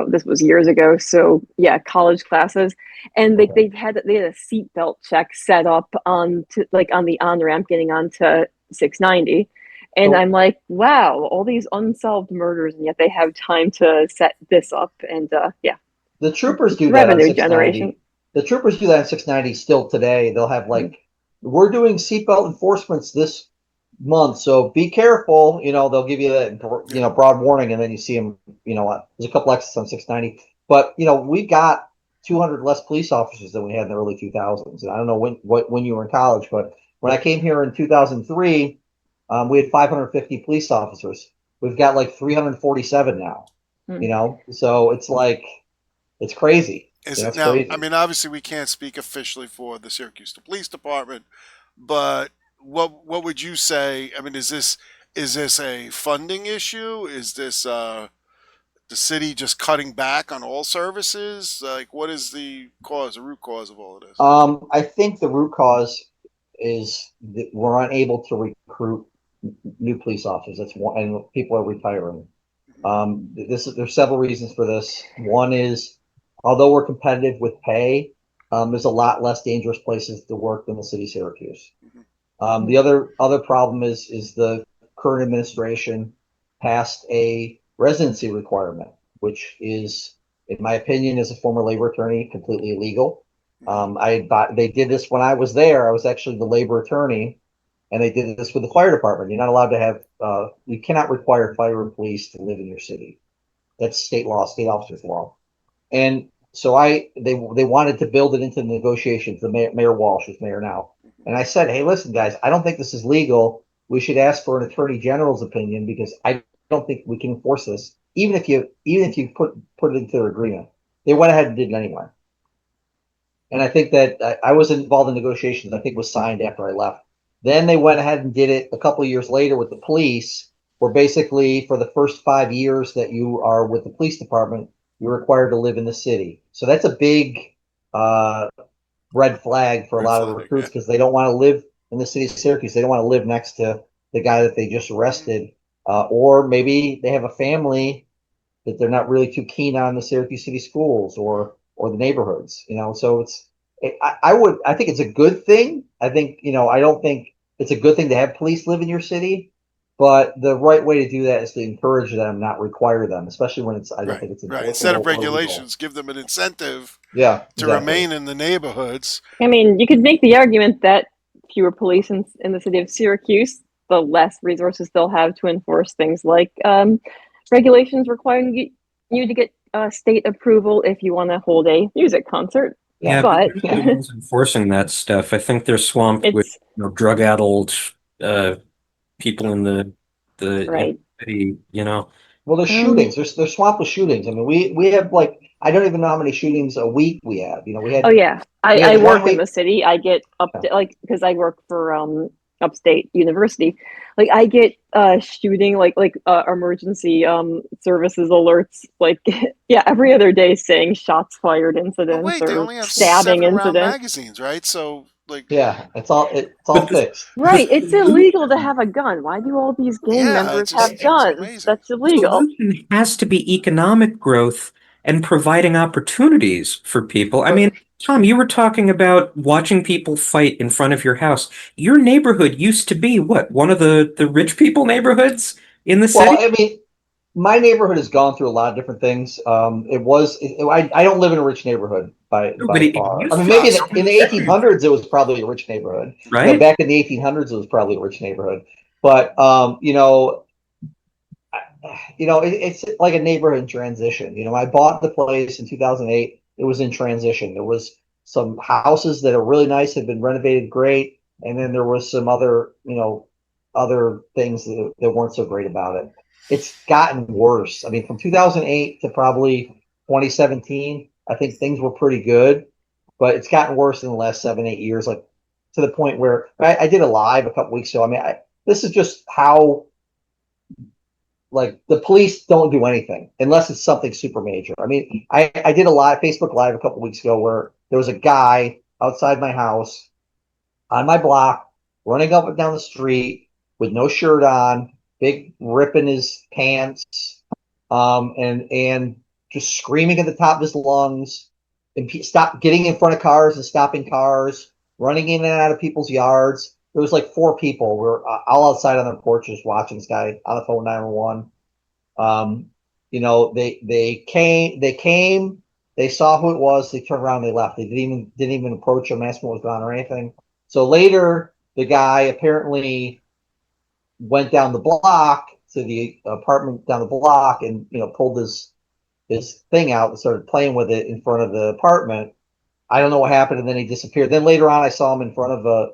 this was years ago. So yeah, college classes. And they had a seatbelt check set up on the on-ramp getting onto 690. And I'm like, wow, all these unsolved murders, and yet they have time to set this up. And yeah. The troopers do that on Revenue 690. generation. The troopers do that on 690 still today. They'll have like, we're doing seatbelt enforcements this month, so be careful. You know, they'll give you that, you know, broad warning, and then you see them. You know, there's a couple exits on 690, but you know, we got 200 less police officers than we had in the early 2000s. And I don't know when you were in college, but when I came here in 2003, we had 550 police officers. We've got like 347 now. You know, so it's like, it's crazy. is it now? Crazy. I mean, obviously, we can't speak officially for the Syracuse Police Department, but what would you say? I mean, is this a funding issue? Is this the city just cutting back on all services? Like, what is the root cause of all of this? I think the root cause is that we're unable to recruit new police officers. That's one, and people are retiring. There's several reasons for this. One is, although we're competitive with pay, there's a lot less dangerous places to work than the city of Syracuse. The other problem is the current administration passed a residency requirement, which is, in my opinion, as a former labor attorney, completely illegal. They did this when I was there. I was actually the labor attorney, and they did this with the fire department. You're not allowed to have, you cannot require fire and police to live in your city. That's state law, state officers law. And so they wanted to build it into the negotiations. The Mayor Walsh is mayor now. And I said, hey, listen, guys, I don't think this is legal. We should ask for an attorney general's opinion because I don't think we can enforce this, even if you put it into their agreement. They went ahead and did it anyway. And I think that I was involved in negotiations. I think it was signed after I left. Then they went ahead and did it a couple of years later with the police, where basically for the first 5 years that you are with the police department, you're required to live in the city. So that's a big red flag for a lot of the recruits because they don't want to live in the city of Syracuse. They don't want to live next to the guy that they just arrested. Or maybe they have a family that they're not really too keen on the Syracuse City Schools or the neighborhoods, you know. So I think it's a good thing. I think, you know, I don't think it's a good thing to have police live in your city, but the right way to do that is to encourage them, not require them, especially when I don't think it's right. Instead of regulations, give them an incentive to remain in the neighborhoods. I mean, you could make the argument that fewer police in the city of Syracuse, the less resources they'll have to enforce things like regulations requiring you to get state approval if you want to hold a music concert. Yeah, but enforcing that stuff, I think they're swamped with drug-addled people in the city, you know. Well, there's shootings. They're swamped with shootings. I mean, we have like, I don't even know how many shootings a week we have. You know, we had. Oh yeah, I work in the city. I get because I work for Upstate University. Like I get shooting like emergency services alerts like every other day saying shots fired incidents they only have stabbing 7 incidents. magazines, right? So like it's all fixed. Right, it's illegal to have a gun. Why do all these gang members have guns? That's illegal. The solution has to be economic growth and providing opportunities for people. I mean, Thom, you were talking about watching people fight in front of your house. Your neighborhood used to be what? One of the rich people neighborhoods in the city? Well, I mean, my neighborhood has gone through a lot of different things. I don't live in a rich neighborhood by far. I mean, maybe in the 1800s it was probably a rich neighborhood. Right. You know, back in the 1800s it was probably a rich neighborhood. But it's like a neighborhood in transition. You know, I bought the place in 2008. It was in transition. There was some houses that are really nice, had been renovated great, and then there was some other, other things that weren't so great about it. It's gotten worse. I mean, from 2008 to probably 2017, I think things were pretty good, but it's gotten worse in the last 7, 8 years, like to the point where I did a live a couple weeks ago. I mean, this is just how, like, the police don't do anything unless it's something super major. I mean, I did a live Facebook Live a couple weeks ago where there was a guy outside my house on my block running up and down the street with no shirt on, big rip in his pants, and just screaming at the top of his lungs, and stop getting in front of cars and stopping cars, running in and out of people's yards. There was like 4 people. We're all outside on their porches watching this guy on the phone 911. You know, they came, they saw who it was, they turned around, they left. They didn't even approach him, ask him what was going on or anything. So later, the guy apparently went down the block to the apartment down the block and, you know, pulled his thing out and started playing with it in front of the apartment. I don't know what happened, and then he disappeared. Then later on, I saw him in front of a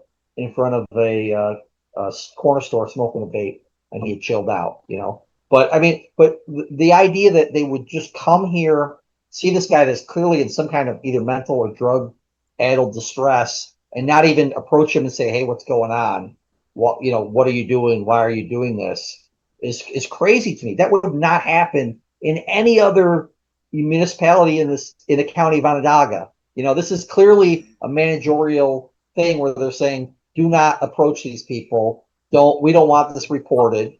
corner store smoking a vape, and he had chilled out, you know. But I mean, but the idea that they would just come here, see this guy that's clearly in some kind of either mental or drug-addled distress, and not even approach him and say, "Hey, what's going on? What, you know, what are you doing? Why are you doing this?" is crazy to me. That would not happen in any other municipality in the county of Onondaga. You know, this is clearly a managerial thing where they're saying, "Do not approach these people. We don't want this reported.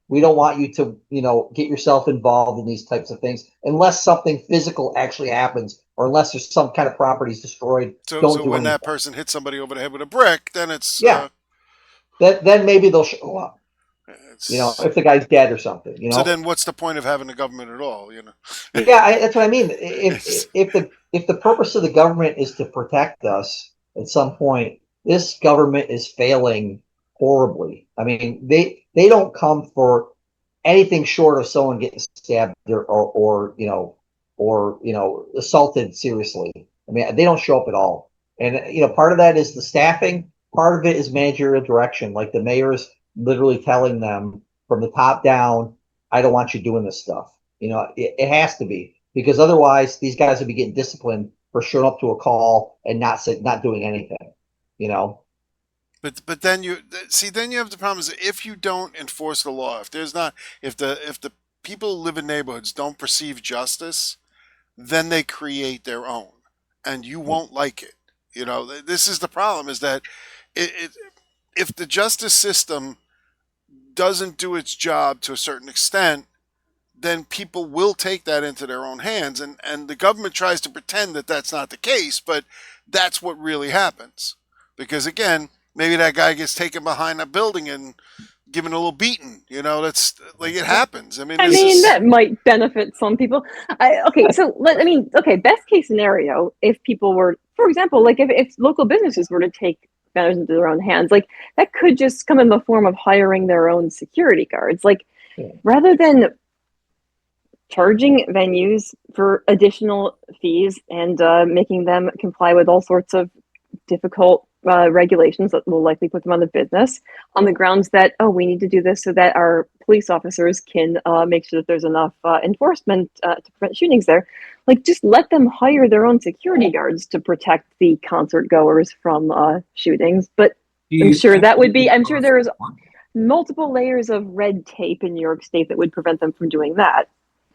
We don't want you to, you know, get yourself involved in these types of things unless something physical actually happens, or unless there's some kind of properties destroyed." So don't do when anything. that person hits somebody over the head with a brick, then it's then maybe they'll show up. You know, if the guy's dead or something. You know. So then, what's the point of having a government at all? You know. Yeah, that's what I mean. If the purpose of the government is to protect us, at some point, this government is failing horribly. I mean, they don't come for anything short of someone getting stabbed or assaulted seriously. I mean, they don't show up at all. And, you know, part of that is the staffing. Part of it is managerial direction. Like the mayor is literally telling them from the top down, "I don't want you doing this stuff." You know, it has to be, because otherwise these guys would be getting disciplined for showing up to a call and not doing anything. You know. But then you have the problem is if you don't enforce the law, if the people who live in neighborhoods don't perceive justice, then they create their own, and you won't like it. You know, this is the problem: is that if the justice system doesn't do its job to a certain extent, then people will take that into their own hands, and the government tries to pretend that that's not the case, but that's what really happens. Because again, maybe that guy gets taken behind a building and given a little beating. You know, that's like it happens. I mean, that might benefit some people. Best case scenario, if people were, for example, like if local businesses were to take matters into their own hands, like that could just come in the form of hiring their own security guards, like rather than charging venues for additional fees and making them comply with all sorts of difficult regulations that will likely put them out of business on the grounds that, oh, we need to do this so that our police officers can make sure that there's enough enforcement to prevent shootings there. Like, just let them hire their own security guards to protect the concert goers from shootings. But I'm sure there's multiple layers of red tape in New York State that would prevent them from doing that.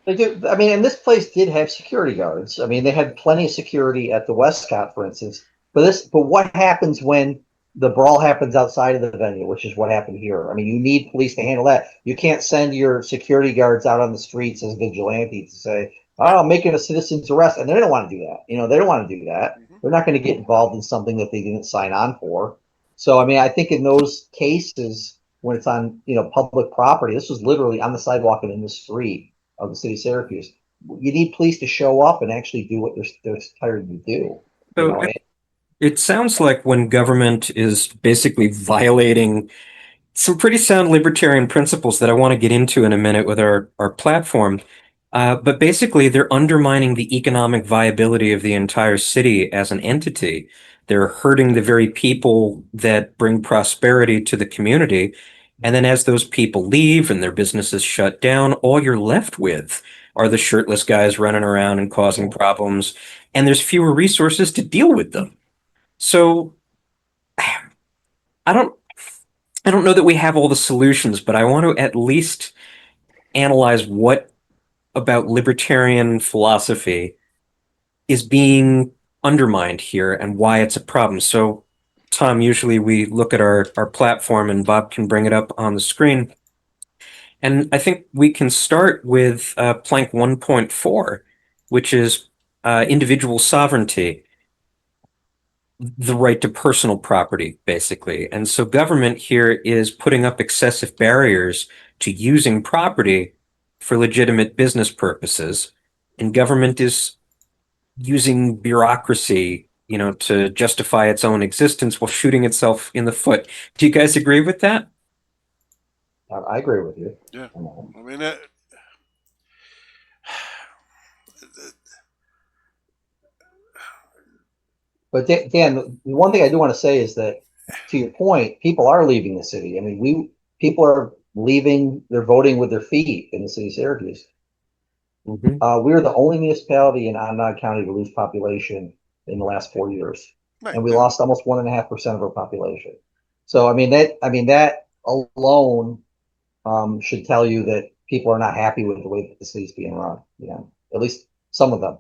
They do. I mean, and this place did have security guards. I mean, they had plenty of security at the Westcott, for instance. But what happens when the brawl happens outside of the venue, which is what happened here? I mean, you need police to handle that. You can't send your security guards out on the streets as vigilantes to say, "Oh, I'm making a citizen's arrest," and they don't want to do that. You know, they don't want to do that. They're not going to get involved in something that they didn't sign on for. So, I mean, I think in those cases when it's on, you know, public property, this was literally on the sidewalk and in the street of the city of Syracuse. You need police to show up and actually do what they're hired to do. So you know? it sounds like when government is basically violating some pretty sound libertarian principles that I want to get into in a minute with our platform, but basically they're undermining the economic viability of the entire city as an entity. They're hurting the very people that bring prosperity to the community. And then as those people leave and their businesses shut down, all you're left with are the shirtless guys running around and causing problems, and there's fewer resources to deal with them. So I don't I don't know that we have all the solutions, but I want to at least analyze what about libertarian philosophy is being undermined here and why it's a problem. So, Thom, usually we look at our platform and Bob can bring it up on the screen. And I think we can start with plank 1.4, which is individual sovereignty, the right to personal property, basically. And so government here is putting up excessive barriers to using property for legitimate business purposes. And government is using bureaucracy, to justify its own existence while shooting itself in the foot. Do you guys agree with that? I agree with you. Yeah. I mean, But Dan, the one thing I do want to say is that, to your point, people are leaving the city. I mean, people are leaving. They're voting with their feet in the city of Syracuse. Mm-hmm. We were the only municipality in Onondaga County to lose population in the last 4 years, right, and we lost almost 1.5% of our population. So I mean that alone should tell you that people are not happy with the way that the city's being run. At least some of them.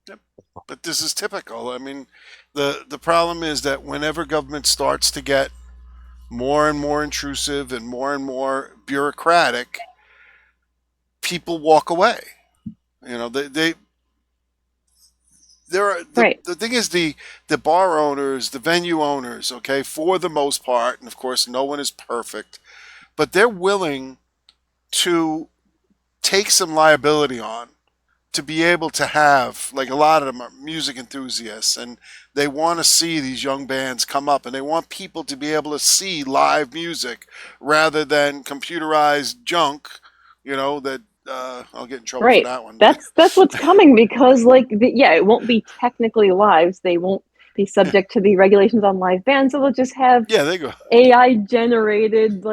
Yep. But this is typical. I mean, the problem is that whenever government starts to get more and more intrusive and more bureaucratic, people walk away. The thing is, the bar owners, the venue owners, okay, for the most part, and of course no one is perfect, but they're willing to take some liability on to be able to have, like, a lot of them are music enthusiasts, and they want to see these young bands come up, and they want people to be able to see live music rather than computerized junk, that I'll get in trouble for that one. That's what's coming, because it won't be technically live. They won't be subject to the regulations on live bands, so they'll just have there you go. AI generated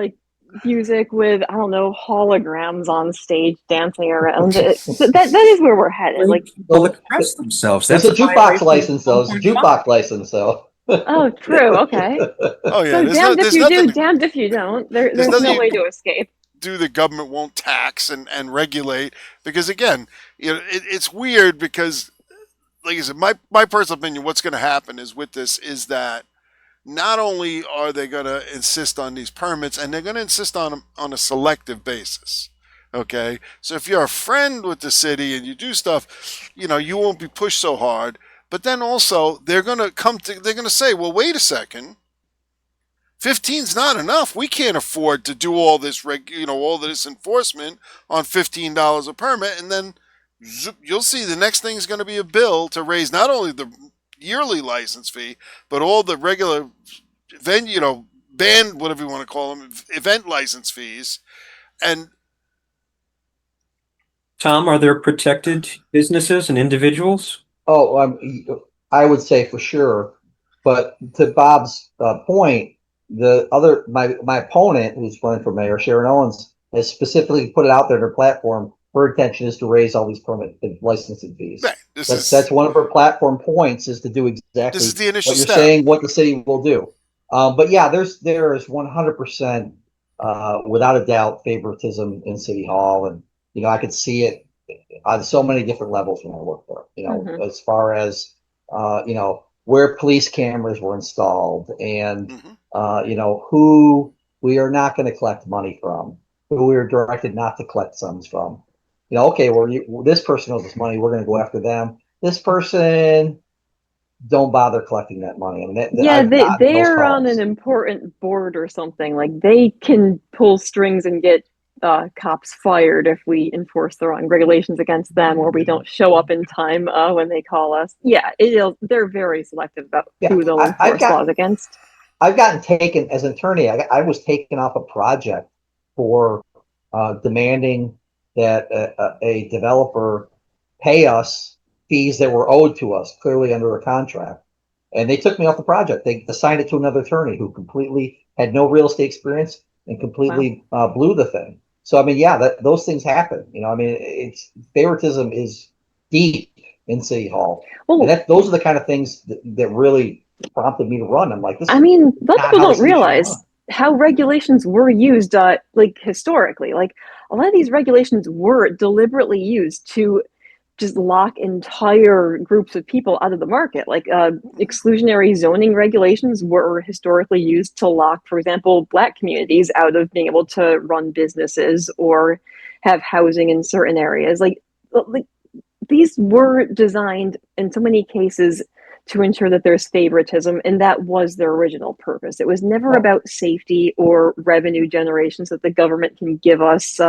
music with, I don't know, holograms on stage dancing around it. That is where we're headed. They'll express themselves. That's a jukebox license, though. It's a jukebox license, though. Oh, true. Okay. Oh yeah. So damned if you do, damned if you don't. There's no way to escape. Do the government won't tax and regulate, because again, it's weird, because, like I said, my personal opinion, what's going to happen is with this is that not only are they going to insist on these permits, and they're going to insist on them on a selective basis. Okay, so if you're a friend with the city and you do stuff, you won't be pushed so hard. But then also they're going to say, well, wait a second, 15's not enough. We can't afford to do all this all this enforcement on $15 a permit, and then you'll see the next thing is going to be a bill to raise not only the yearly license fee, but all the regular band, whatever you want to call them, event license fees. And Thom, are there protected businesses and individuals? Oh, I would say for sure. But to Bob's point, my opponent, who's running for mayor, Sharon Owens, has specifically put it out there in her platform. Her intention is to raise all these permit licensing fees. Right. That's one of her platform points, is to do exactly this is the initial what you're step. saying, what the city will do. But yeah, there is 100%, without a doubt, favoritism in City Hall, and I could see it on so many different levels when I worked there. As far as where police cameras were installed, and who we are not going to collect money from, who we are directed not to collect sums from. Okay, this person owes us money, we're going to go after them. This person, don't bother collecting that money. I mean, they're on an important board or something. Like, they can pull strings and get cops fired if we enforce the wrong regulations against them, or we don't show up in time when they call us. Yeah, they're very selective about who they'll enforce laws against. I've gotten taken as an attorney. I was taken off a project for demanding that a developer pay us fees that were owed to us, clearly under a contract. And they took me off the project. They assigned it to another attorney who completely had no real estate experience, and completely blew the thing. So I mean, yeah, those things happen. I mean, it's favoritism is deep in City Hall, and those are the kind of things that really prompted me to run. I'm like, this. I mean, a lot of not people how the don't city should realize run. how regulations were used, like historically. Like a lot of these regulations were deliberately used to just lock entire groups of people out of the market. Like exclusionary zoning regulations were historically used to lock, for example, Black communities out of being able to run businesses or have housing in certain areas. Like these were designed in so many cases to ensure that there's favoritism, and that was their original purpose. It was never about safety or revenue generation so that the government can give us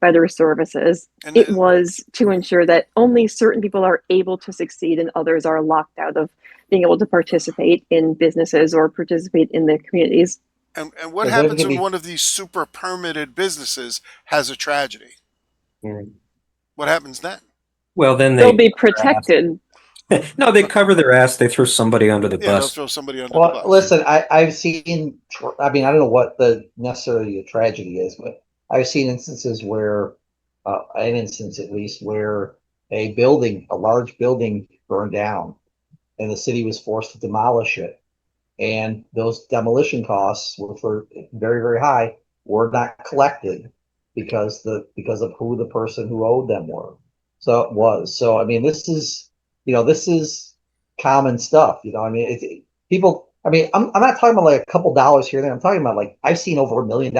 better services. And it was to ensure that only certain people are able to succeed and others are locked out of being able to participate in businesses or participate in the communities. And what happens when one of these super permitted businesses has a tragedy? What happens then? Well, then they'll be protected. No, they cover their ass. They throw somebody under the Yeah, they'll bus. throw somebody under the bus. Listen, I've seen. I mean, I don't know what the necessarily a tragedy is, but I've seen instances where, an instance at least, where a large building burned down, and the city was forced to demolish it, and those demolition costs, which were very, very high, were not collected because of who the person who owed them were. So I mean, this is common stuff. I mean, people. I mean, I'm not talking about like a couple dollars here and there. I'm talking about like I've seen over $1 million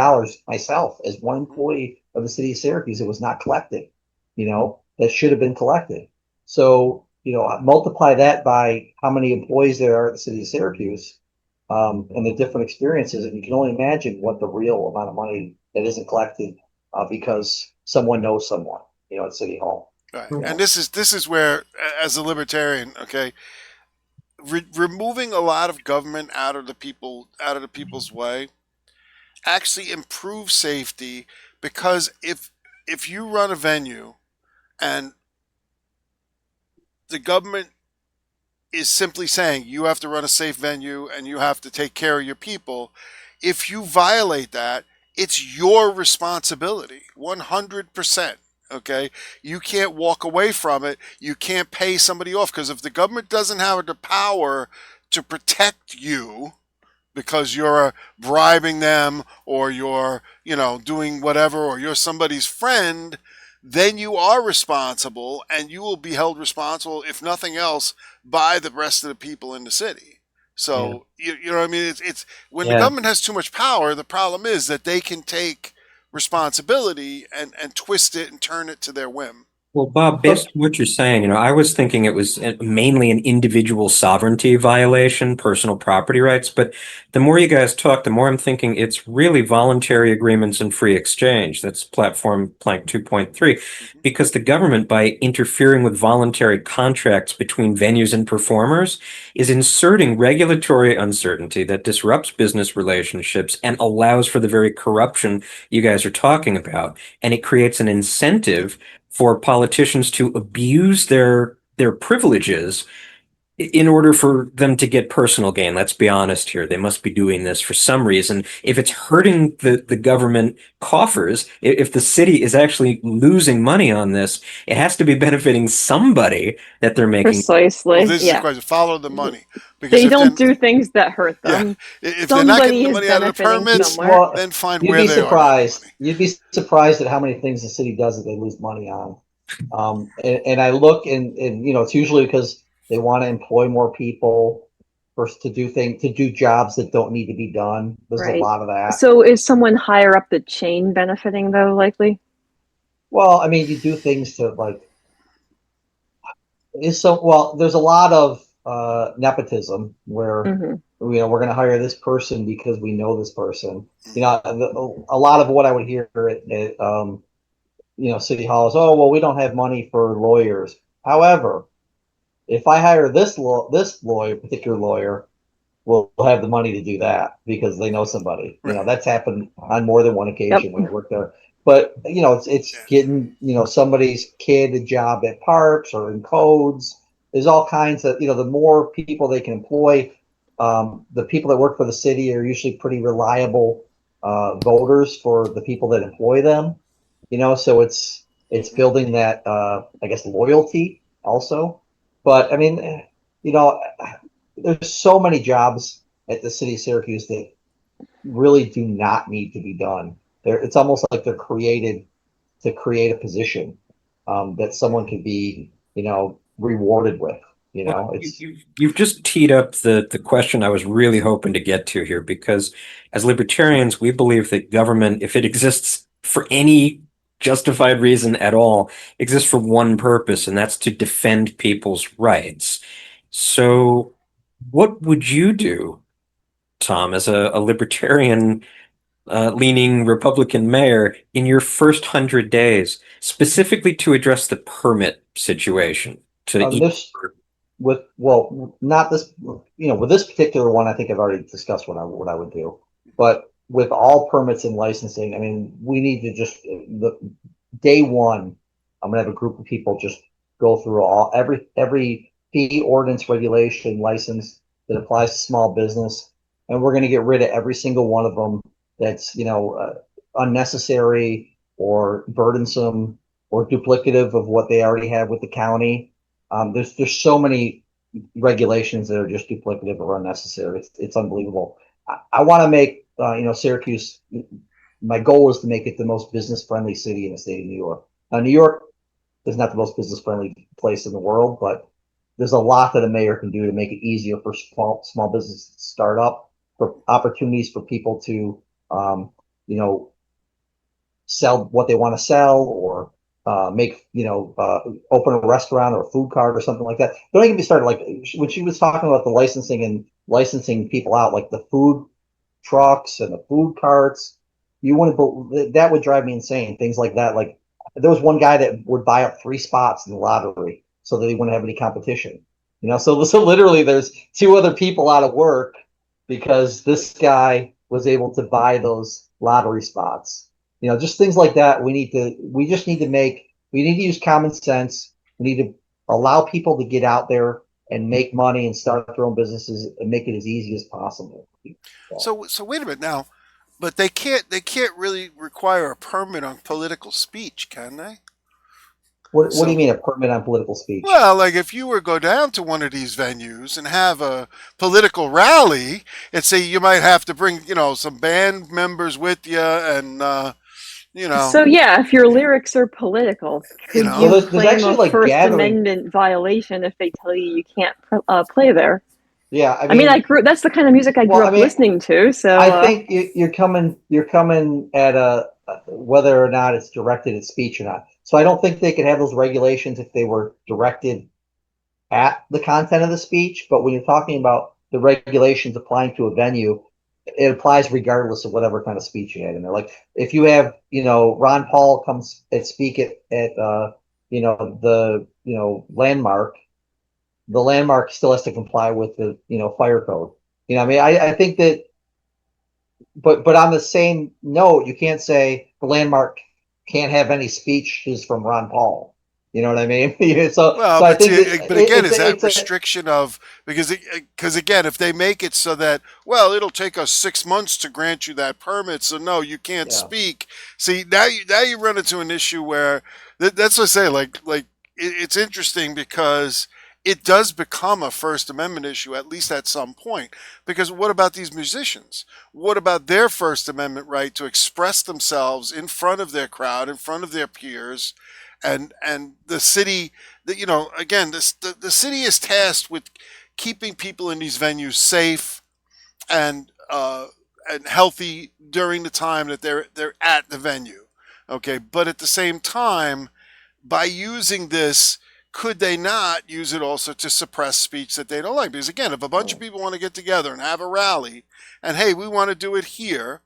myself as one employee of the city of Syracuse. It was not collected. That should have been collected. So multiply that by how many employees there are at the city of Syracuse, and the different experiences, and you can only imagine what the real amount of money that isn't collected because someone knows someone. At City Hall. Right. And this is where, as a libertarian, okay, removing a lot of government out of the people's way actually improves safety, because if you run a venue and the government is simply saying you have to run a safe venue and you have to take care of your people, if you violate that, it's your responsibility, 100%. Okay, you can't walk away from it. You can't pay somebody off, because if the government doesn't have the power to protect you because you're bribing them or you're doing whatever, or you're somebody's friend, then you are responsible, and you will be held responsible, if nothing else, by the rest of the people in the city. So you know what I mean? It's when the government has too much power, the problem is that they can take responsibility and twist it and turn it to their whim. Well, Bob, based on what you're saying, I was thinking it was mainly an individual sovereignty violation, personal property rights. But the more you guys talk, the more I'm thinking it's really voluntary agreements and free exchange. That's platform plank 2.3, because the government, by interfering with voluntary contracts between venues and performers, is inserting regulatory uncertainty that disrupts business relationships and allows for the very corruption you guys are talking about. And it creates an incentive for politicians to abuse their privileges in order for them to get personal gain. Let's be honest here. They must be doing this for some reason. If it's hurting the government coffers, if the city is actually losing money on this, it has to be benefiting somebody that they're making. Precisely. Well, this is the question. Follow the money. Because they don't do things that hurt them. Yeah. If they're not getting the money out of the permits, then find where they are. You'd be surprised at how many things the city does that they lose money on. And I look and it's usually because they want to employ more people to do jobs that don't need to be done. There's a lot of that. So is someone higher up the chain benefiting though, likely? Well, I mean, you do things to there's a lot of nepotism where we're going to hire this person because we know this person. A lot of what I would hear at City Hall is, oh, well, we don't have money for lawyers. However, if I hire this particular lawyer, we'll have the money to do that because they know somebody. Right. That's happened on more than one occasion when I worked there. But it's getting somebody's kid a job at parks or in codes. There's all kinds of the more people they can employ. The people that work for the city are usually pretty reliable voters for the people that employ them. So it's building that I guess loyalty also. But I mean, there's so many jobs at the city of Syracuse that really do not need to be done. It's almost like they're created to create a position that someone can be, rewarded with. Well, It's you've just teed up the question I was really hoping to get to here, because as libertarians, we believe that government, if it exists for any justified reason at all, exists for one purpose, and that's to defend people's rights. So, what would you do, Thom, as a libertarian leaning Republican mayor in your first 100 days, specifically to address the permit situation? this not this, with this particular one, I think I've already discussed what I would do. But with all permits and licensing, I mean, we need to just the day one. I'm gonna have a group of people just go through every fee, ordinance, regulation, license that applies to small business, and we're gonna get rid of every single one of them that's unnecessary or burdensome or duplicative of what they already have with the county. There's so many regulations that are just duplicative or unnecessary. It's unbelievable. I want to make Syracuse. My goal is to make it the most business friendly city in the state of New York. Now, New York is not the most business friendly place in the world, but there's a lot that a mayor can do to make it easier for small businesses to start up, for opportunities for people to sell what they want to sell, or open a restaurant or a food cart or something like that. Don't even be started. Like when she was talking about the licensing and licensing people out, like the food trucks and the food carts, that would drive me insane. Things like that. Like there was one guy that would buy up 3 spots in the lottery so that he wouldn't have any competition. So literally there's 2 other people out of work because this guy was able to buy those lottery spots. Just things like that. We need to use common sense. We need to allow people to get out there and make money and start their own businesses and make it as easy as possible. So wait a minute now, but they can't really require a permit on political speech, can they? What do you mean a permit on political speech? Well, like if you were to go down to one of these venues and have a political rally, and say you might have to bring, some band members with you, and So yeah, if your lyrics are political, could know. you Well, there's claim actually, a like, First gathering. Amendment violation if they tell you can't play there? Yeah, I mean, that's the kind of music I grew Well, up listening to. So I think you're coming at whether or not it's directed at speech or not. So I don't think they could have those regulations if they were directed at the content of the speech. But when you're talking about the regulations applying to a venue, it applies regardless of whatever kind of speech you had in there. Like if you have, Ron Paul comes and speak at the landmark, the landmark still has to comply with the fire code. I mean, I think that, but on the same note, you can't say the landmark can't have any speeches from Ron Paul. You know what I mean? so Well, I but think see, but again, is that it's a restriction of because again, if they make it so that it'll take us 6 months to grant you that permit, so no, you can't yeah. speak. See, now you run into an issue where that's what I say. Like it's interesting because it does become a First Amendment issue, at least at some point. Because what about these musicians? What about their First Amendment right to express themselves in front of their crowd, in front of their peers? And the city, again, the city is tasked with keeping people in these venues safe and healthy during the time that they're at the venue. Okay, but at the same time, by using this, could they not use it also to suppress speech that they don't like? Because again, if a bunch of people want to get together and have a rally, and hey, we want to do it here.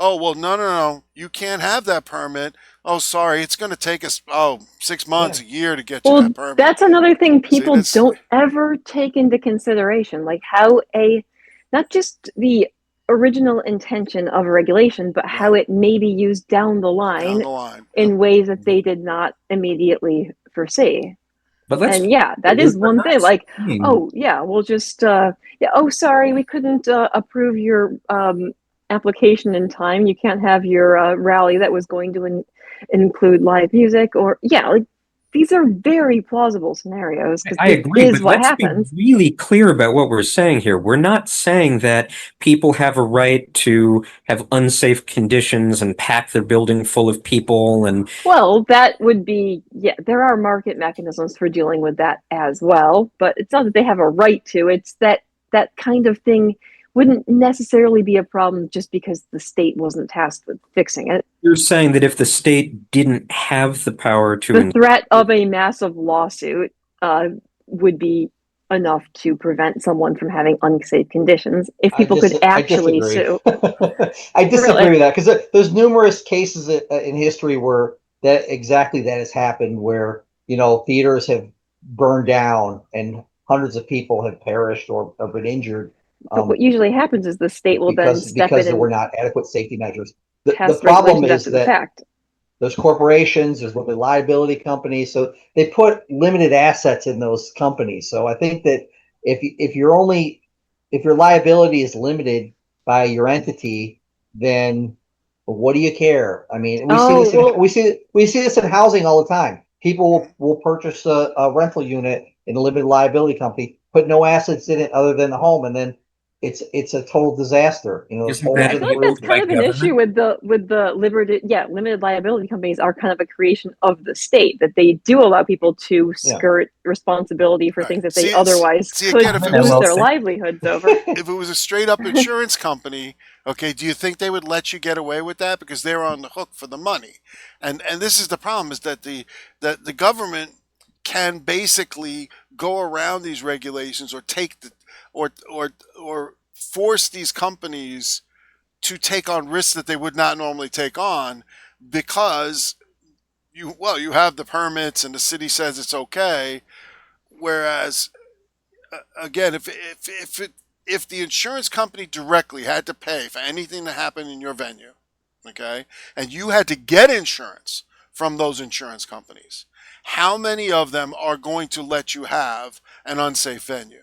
Oh, well, no. You can't have that permit. Oh, sorry. It's going to take us, 6 months, a year to get you that permit. That's another thing people See, don't ever take into consideration, like how not just the original intention of a regulation, but how it may be used down the line in ways that they did not immediately foresee. But that is one thing. Like, oh yeah, we'll just sorry, we couldn't approve your application in time. You can't have your rally that was going to include live music, or like these are very plausible scenarios because I this agree, is but what let's be happens. really clear about what we're saying here. We're not saying that people have a right to have unsafe conditions and pack their building full of people and Well, that would be, there are market mechanisms for dealing with that as well, but it's not that they have a right to. It's that that kind of thing wouldn't necessarily be a problem just because the state wasn't tasked with fixing it. you're saying that if the state didn't have the power to The threat of a massive lawsuit would be enough to prevent someone from having unsafe conditions if people could I actually disagree. sue. I disagree Really? with that because there's numerous cases in history where that has happened, where theaters have burned down and hundreds of people have perished or been injured, But what usually happens is the state will then step in because there were and not adequate safety measures. The pass problem regulations is after the that fact. there's corporations, there's limited liability companies, so they put limited assets in those companies. So I think that if your liability is limited by your entity, then what do you care? I mean, Oh, well, we see this in housing all the time. People will purchase a rental unit in a limited liability company, put no assets in it other than the home, and then it's a total disaster. There's isn't holes I that in feel the like that's roof. by kind of an issue government? with the limited liability companies are kind of a creation of the state, that they do allow people to Yeah. skirt responsibility for Right. things that they otherwise See could again, if it lose was their livelihoods over. if it was a straight up insurance company, okay, do you think they would let you get away with that because they're on the hook for the money? And this is the problem, is that the government can basically go around these regulations or take the or force these companies to take on risks that they would not normally take on because you have the permits and the city says it's okay, whereas again, if the insurance company directly had to pay for anything that happened in your venue, okay, and you had to get insurance from those insurance companies, how many of them are going to let you have an unsafe venue?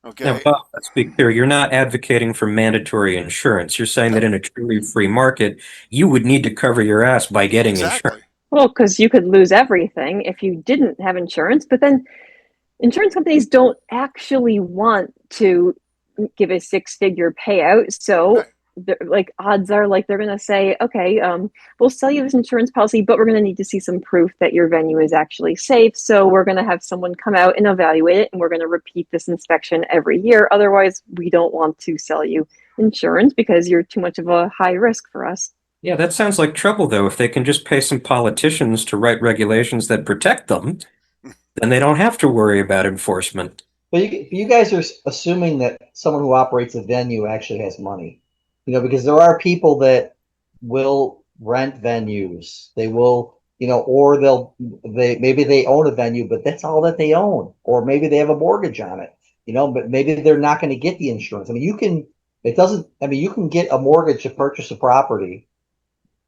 Now, Okay, Bob, let's be clear. You're not advocating for mandatory insurance. You're saying that no, in a truly free market, you would need to cover your ass by getting insurance. exactly. Well, because you could lose everything if you didn't have insurance, but then insurance companies don't actually want to give a six-figure payout. So, Right. like, odds are like they're going to say, okay, we'll sell you this insurance policy, but we're going to need to see some proof that your venue is actually safe. So we're going to have someone come out and evaluate it, and we're going to repeat this inspection every year. Otherwise, we don't want to sell you insurance because you're too much of a high risk for us. Yeah, that sounds like trouble, though. If they can just pay some politicians to write regulations that protect them, then they don't have to worry about enforcement. But you guys are assuming that someone who operates a venue actually has money, because there are people that will rent venues. They will, or maybe they own a venue, but that's all that they own, or maybe they have a mortgage on it, but maybe they're not going to get the insurance. I mean, you can get a mortgage to purchase a property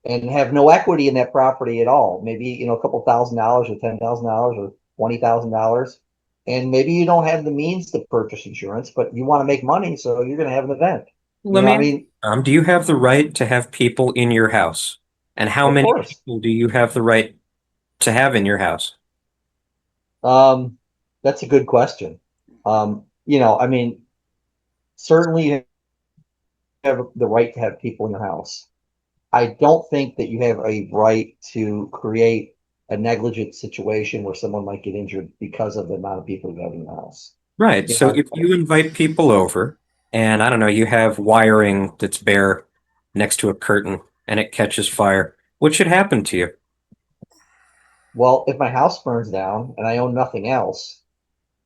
and have no equity in that property at all. Maybe, a couple $1,000 or $10,000 or $20,000. And maybe you don't have the means to purchase insurance, but you want to make money, so you're going to have an event. Let me I mean, do you have the right to have people in your house? And how of many course. people do you have the right to have in your house? That's a good question. I mean, certainly you have the right to have people in your house. I don't think that you have a right to create a negligent situation where someone might get injured because of the amount of people you have in the house. Right. You So know, if you invite people over and I don't know, you have wiring that's bare next to a curtain and it catches fire, what should happen to you? well, if my house burns down and I own nothing else,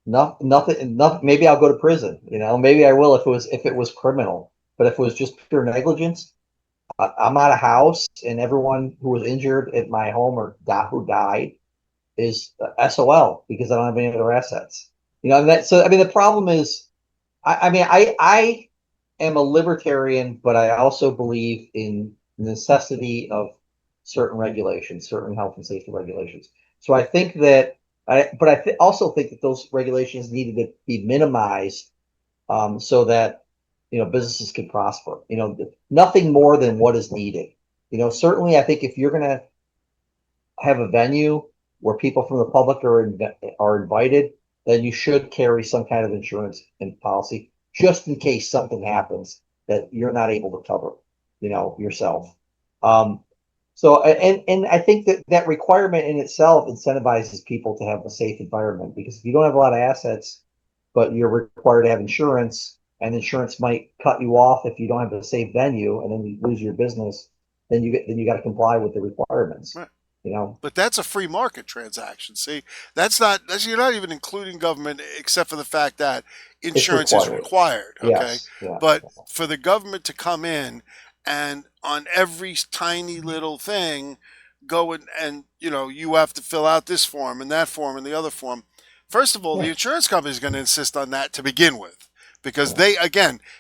nothing, maybe I'll go to prison. Maybe I will if it was criminal. But if it was just pure negligence, I'm out of house, and everyone who was injured at my home or who died is SOL because I don't have any other assets. And that. So I mean, the problem is, I am a libertarian, but I also believe in the necessity of certain regulations, certain health and safety regulations. So I think that, but also think that those regulations needed to be minimized, so that businesses can prosper. Nothing more than what is needed. Certainly, I think if you're going to have a venue where people from the public are invited, then you should carry some kind of insurance and policy just in case something happens that you're not able to cover, yourself. So, and I think that requirement in itself incentivizes people to have a safe environment, because if you don't have a lot of assets, but you're required to have insurance, and insurance might cut you off if you don't have a safe venue, and then you lose your business, then you got to comply with the requirements. Right. But that's a free market transaction. See, you're not even including government, except for the fact that insurance is required. Okay. Yes, yeah. But for the government to come in and on every tiny little thing go and you have to fill out this form and that form and the other form. First of all, the insurance company is going to insist on that to begin with, because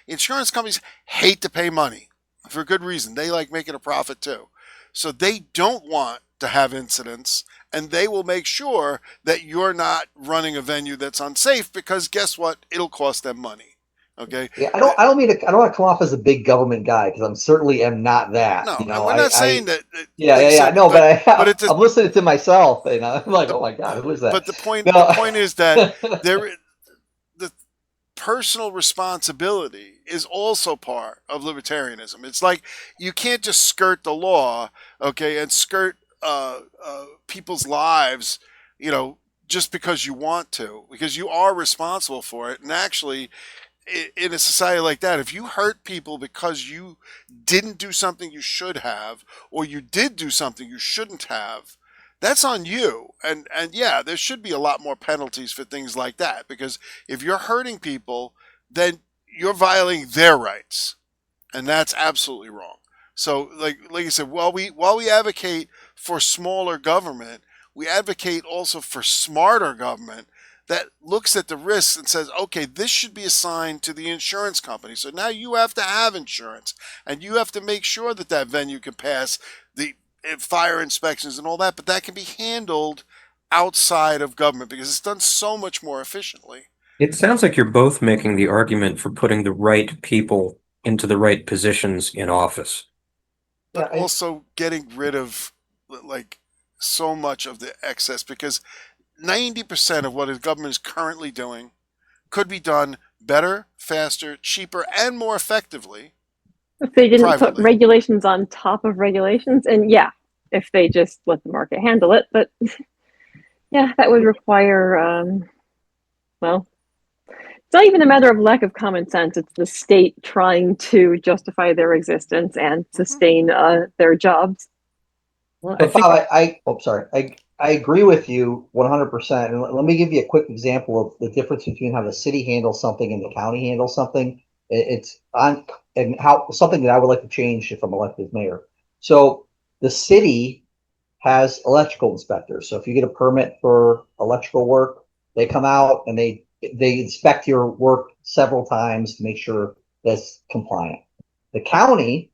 insurance companies hate to pay money for good reason. They like making a profit too. So they don't want to have incidents, and they will make sure that you're not running a venue that's unsafe, because guess what? It'll cost them money. Okay. Yeah, I don't want to come off as a big government guy, because I certainly am not that. No, and we're not saying that. Yeah. No, but I'm listening to myself, and I'm like, oh my God, who is that? But the point is that the personal responsibility is also part of libertarianism. It's like you can't just skirt the law, okay, and skirt people's lives, just because you want to, because you are responsible for it. And actually, in a society like that, if you hurt people because you didn't do something you should have, or you did do something you shouldn't have, that's on you. And yeah, there should be a lot more penalties for things like that, because if you're hurting people, then you're violating their rights, and that's absolutely wrong. So, like I said, while we advocate for smaller government, we advocate also for smarter government that looks at the risks and says, okay, this should be assigned to the insurance company. So now you have to have insurance, and you have to make sure that venue can pass the fire inspections and all that, but that can be handled outside of government, because it's done so much more efficiently. It sounds like you're both making the argument for putting the right people into the right positions in office, but also getting rid of so much of the excess, because 90% of what the government is currently doing could be done better, faster, cheaper, and more effectively if they didn't privately. Put regulations on top of regulations. And if they just let the market handle it. But that would require, it's not even a matter of lack of common sense. It's the state trying to justify their existence and sustain their jobs. Well, Bob, I agree with you 100%. And let me give you a quick example of the difference between how the city handles something and the county handles something. And how something that I would like to change if I'm elected as mayor. So the city has electrical inspectors. So if you get a permit for electrical work, they come out and they inspect your work several times to make sure that's compliant. The county,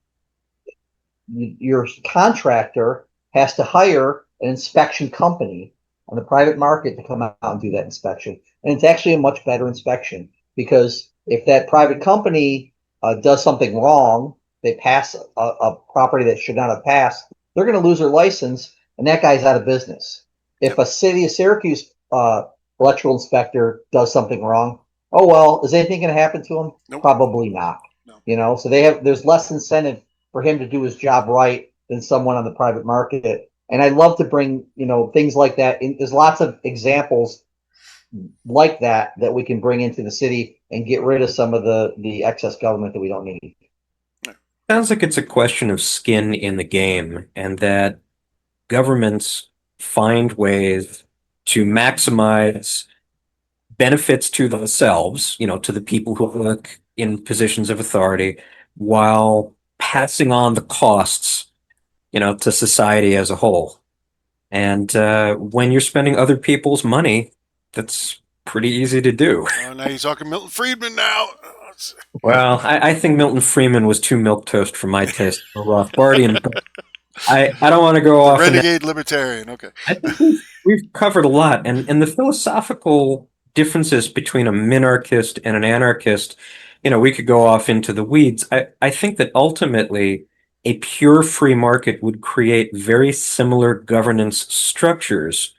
your contractor has to hire an inspection company on the private market to come out and do that inspection. And it's actually a much better inspection, because if that private company does something wrong, they pass a property that should not have passed, they're going to lose their license, and that guy's out of business. If a city of Syracuse electrical inspector does something wrong, oh well, is anything going to happen to him? Nope. Probably not. No. So there's less incentive for him to do his job right than someone on the private market. And I'd love to bring things like that. There's lots of examples like that we can bring into the city and get rid of some of the excess government that we don't need. Sounds like it's a question of skin in the game, and that governments find ways to maximize benefits to themselves, to the people who work in positions of authority, while passing on the costs, to society as a whole. And when you're spending other people's money, that's pretty easy to do. Oh, now you're talking Milton Friedman now. Well, I think Milton Friedman was too milquetoast for my taste for Rothbardian, but I don't want to go off. Renegade libertarian, okay. I think we've covered a lot, and the philosophical differences between a minarchist and an anarchist, we could go off into the weeds. I think that ultimately a pure free market would create very similar governance structures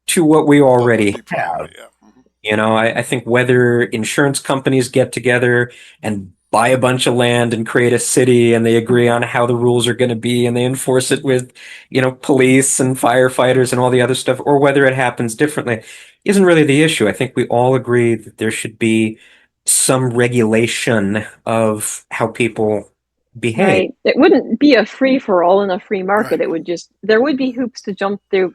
to what we What would already be have. promoted? Yeah. Mhm. I think whether insurance companies get together and buy a bunch of land and create a city and they agree on how the rules are going to be and they enforce it with, police and firefighters and all the other stuff, or whether it happens differently, isn't really the issue. I think we all agree that there should be some regulation of how people behave. Right. It wouldn't be a free for all in a free market. Right. It would just, there would be hoops to jump through,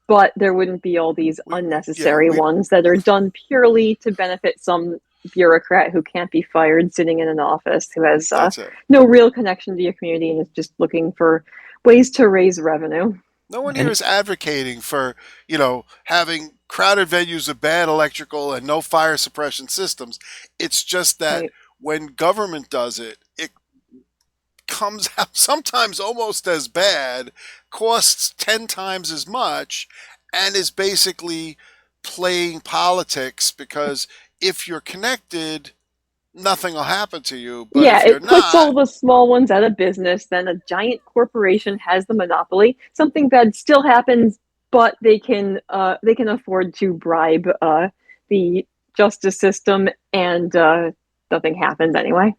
but there wouldn't be all these Yeah, unnecessary ones that are done purely to benefit some bureaucrat who can't be fired sitting in an office, who has that's it. no real connection to your community and is just looking for ways to raise revenue. No one here And is advocating for, having crowded venues with bad electrical and no fire suppression systems. It's just that Right. when government does it, it comes out sometimes almost as bad, costs 10 times as much, and is basically playing politics because if you're connected, nothing will happen to you. But Yeah, if you're it puts not, all the small ones out of business. Then a giant corporation has the monopoly. Something bad still happens, but they can afford to bribe the justice system, and nothing happens anyway.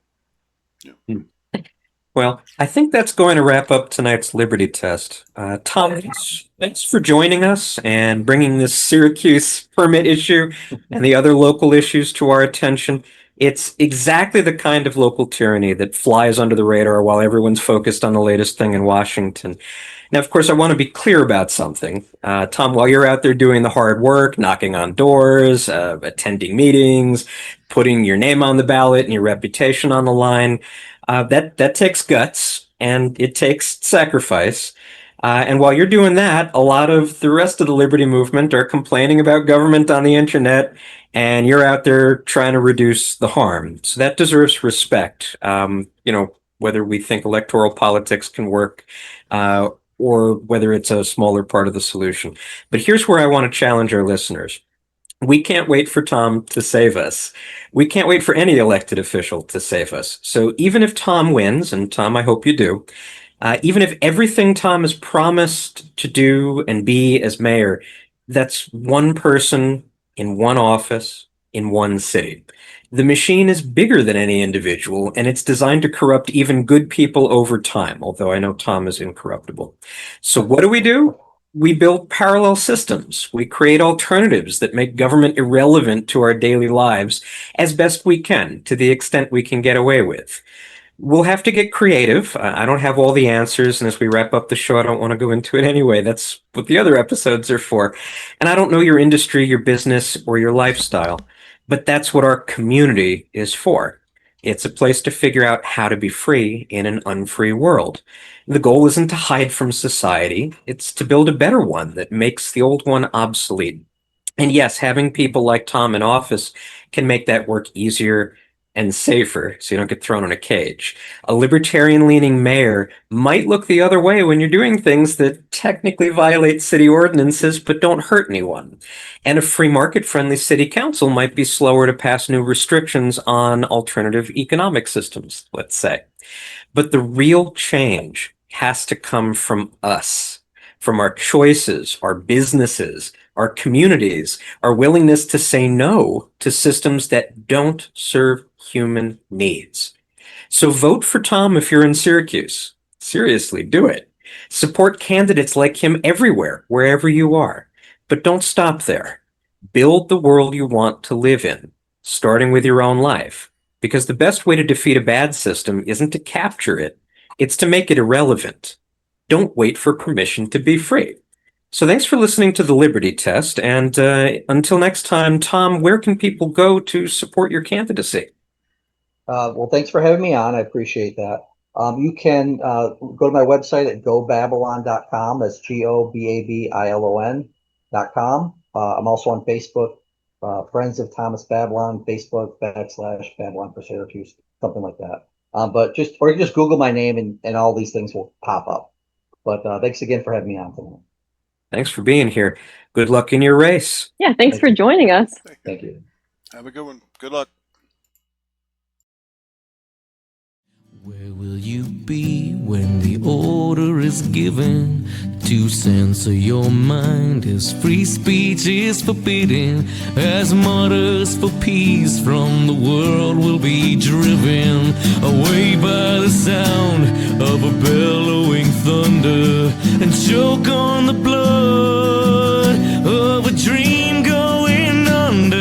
well, I think that's going to wrap up tonight's Liberty Test. Thom, thanks for joining us and bringing this Syracuse permit issue and the other local issues to our attention. It's exactly the kind of local tyranny that flies under the radar while everyone's focused on the latest thing in Washington. Now, of course, I want to be clear about something. Thom, while you're out there doing the hard work, knocking on doors, attending meetings, putting your name on the ballot and your reputation on the line, that takes guts and it takes sacrifice. And while you're doing that, a lot of the rest of the liberty movement are complaining about government on the internet, and you're out there trying to reduce the harm. So that deserves respect. Whether we think electoral politics can work, or whether it's a smaller part of the solution. But here's where I want to challenge our listeners. We can't wait for Thom to save us. We can't wait for any elected official to save us. So even if Thom wins, and Thom, I hope you do, even if everything Thom has promised to do and be as mayor, that's one person in one office in one city. The machine is bigger than any individual, and it's designed to corrupt even good people over time, although I know Thom is incorruptible. So what do? We build parallel systems. We create alternatives that make government irrelevant to our daily lives as best we can, to the extent we can get away with. We'll have to get creative. I don't have all the answers, and as we wrap up the show, I don't want to go into it anyway. That's what the other episodes are for. And I don't know your industry, your business, or your lifestyle, but that's what our community is for. It's a place to figure out how to be free in an unfree world. The goal isn't to hide from society, it's to build a better one that makes the old one obsolete. And yes, having people like Thom in office can make that work easier and safer so you don't get thrown in a cage. A libertarian leaning mayor might look the other way when you're doing things that technically violate city ordinances but don't hurt anyone. And a free market friendly city council might be slower to pass new restrictions on alternative economic systems, let's say. But the real change has to come from us, from our choices, our businesses, our communities, our willingness to say no to systems that don't serve human needs. So vote for Thom if you're in Syracuse. Seriously, do it. Support candidates like him everywhere, wherever you are. But don't stop there. Build the world you want to live in, starting with your own life. Because the best way to defeat a bad system isn't to capture it, it's to make it irrelevant. Don't wait for permission to be free. So thanks for listening to the Liberty Test, and until next time, Thom, where can people go to support your candidacy? Well, thanks for having me on. I appreciate that. You can go to my website at gobabilon.com. That's GOBABILON.com. I'm also on Facebook, Friends of Thomas Babilon, Facebook / Babylon for Syracuse, something like that. But you can just Google my name and all these things will pop up. But thanks again for having me on tonight. Thanks for being here. Good luck in your race. Yeah, thanks for joining us. Thank you. Have a good one. Good luck. Where will you be when the order is given to censor your mind as free speech is forbidden, as martyrs for peace from the world will be driven away by the sound of a bellowing thunder and choke on the blood of a dream going under?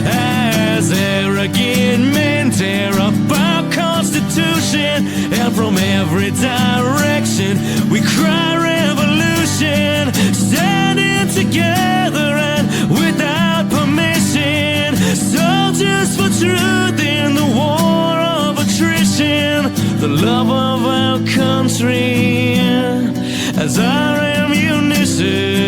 As arrogant men tear up our Constitution, and from every direction we cry revolution, standing together and without permission, soldiers for truth in the war of attrition, the love of our country as our ammunition.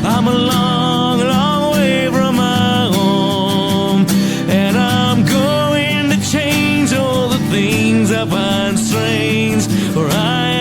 I'm a long, long way from my home, and I'm going to change all the things I find strange, for I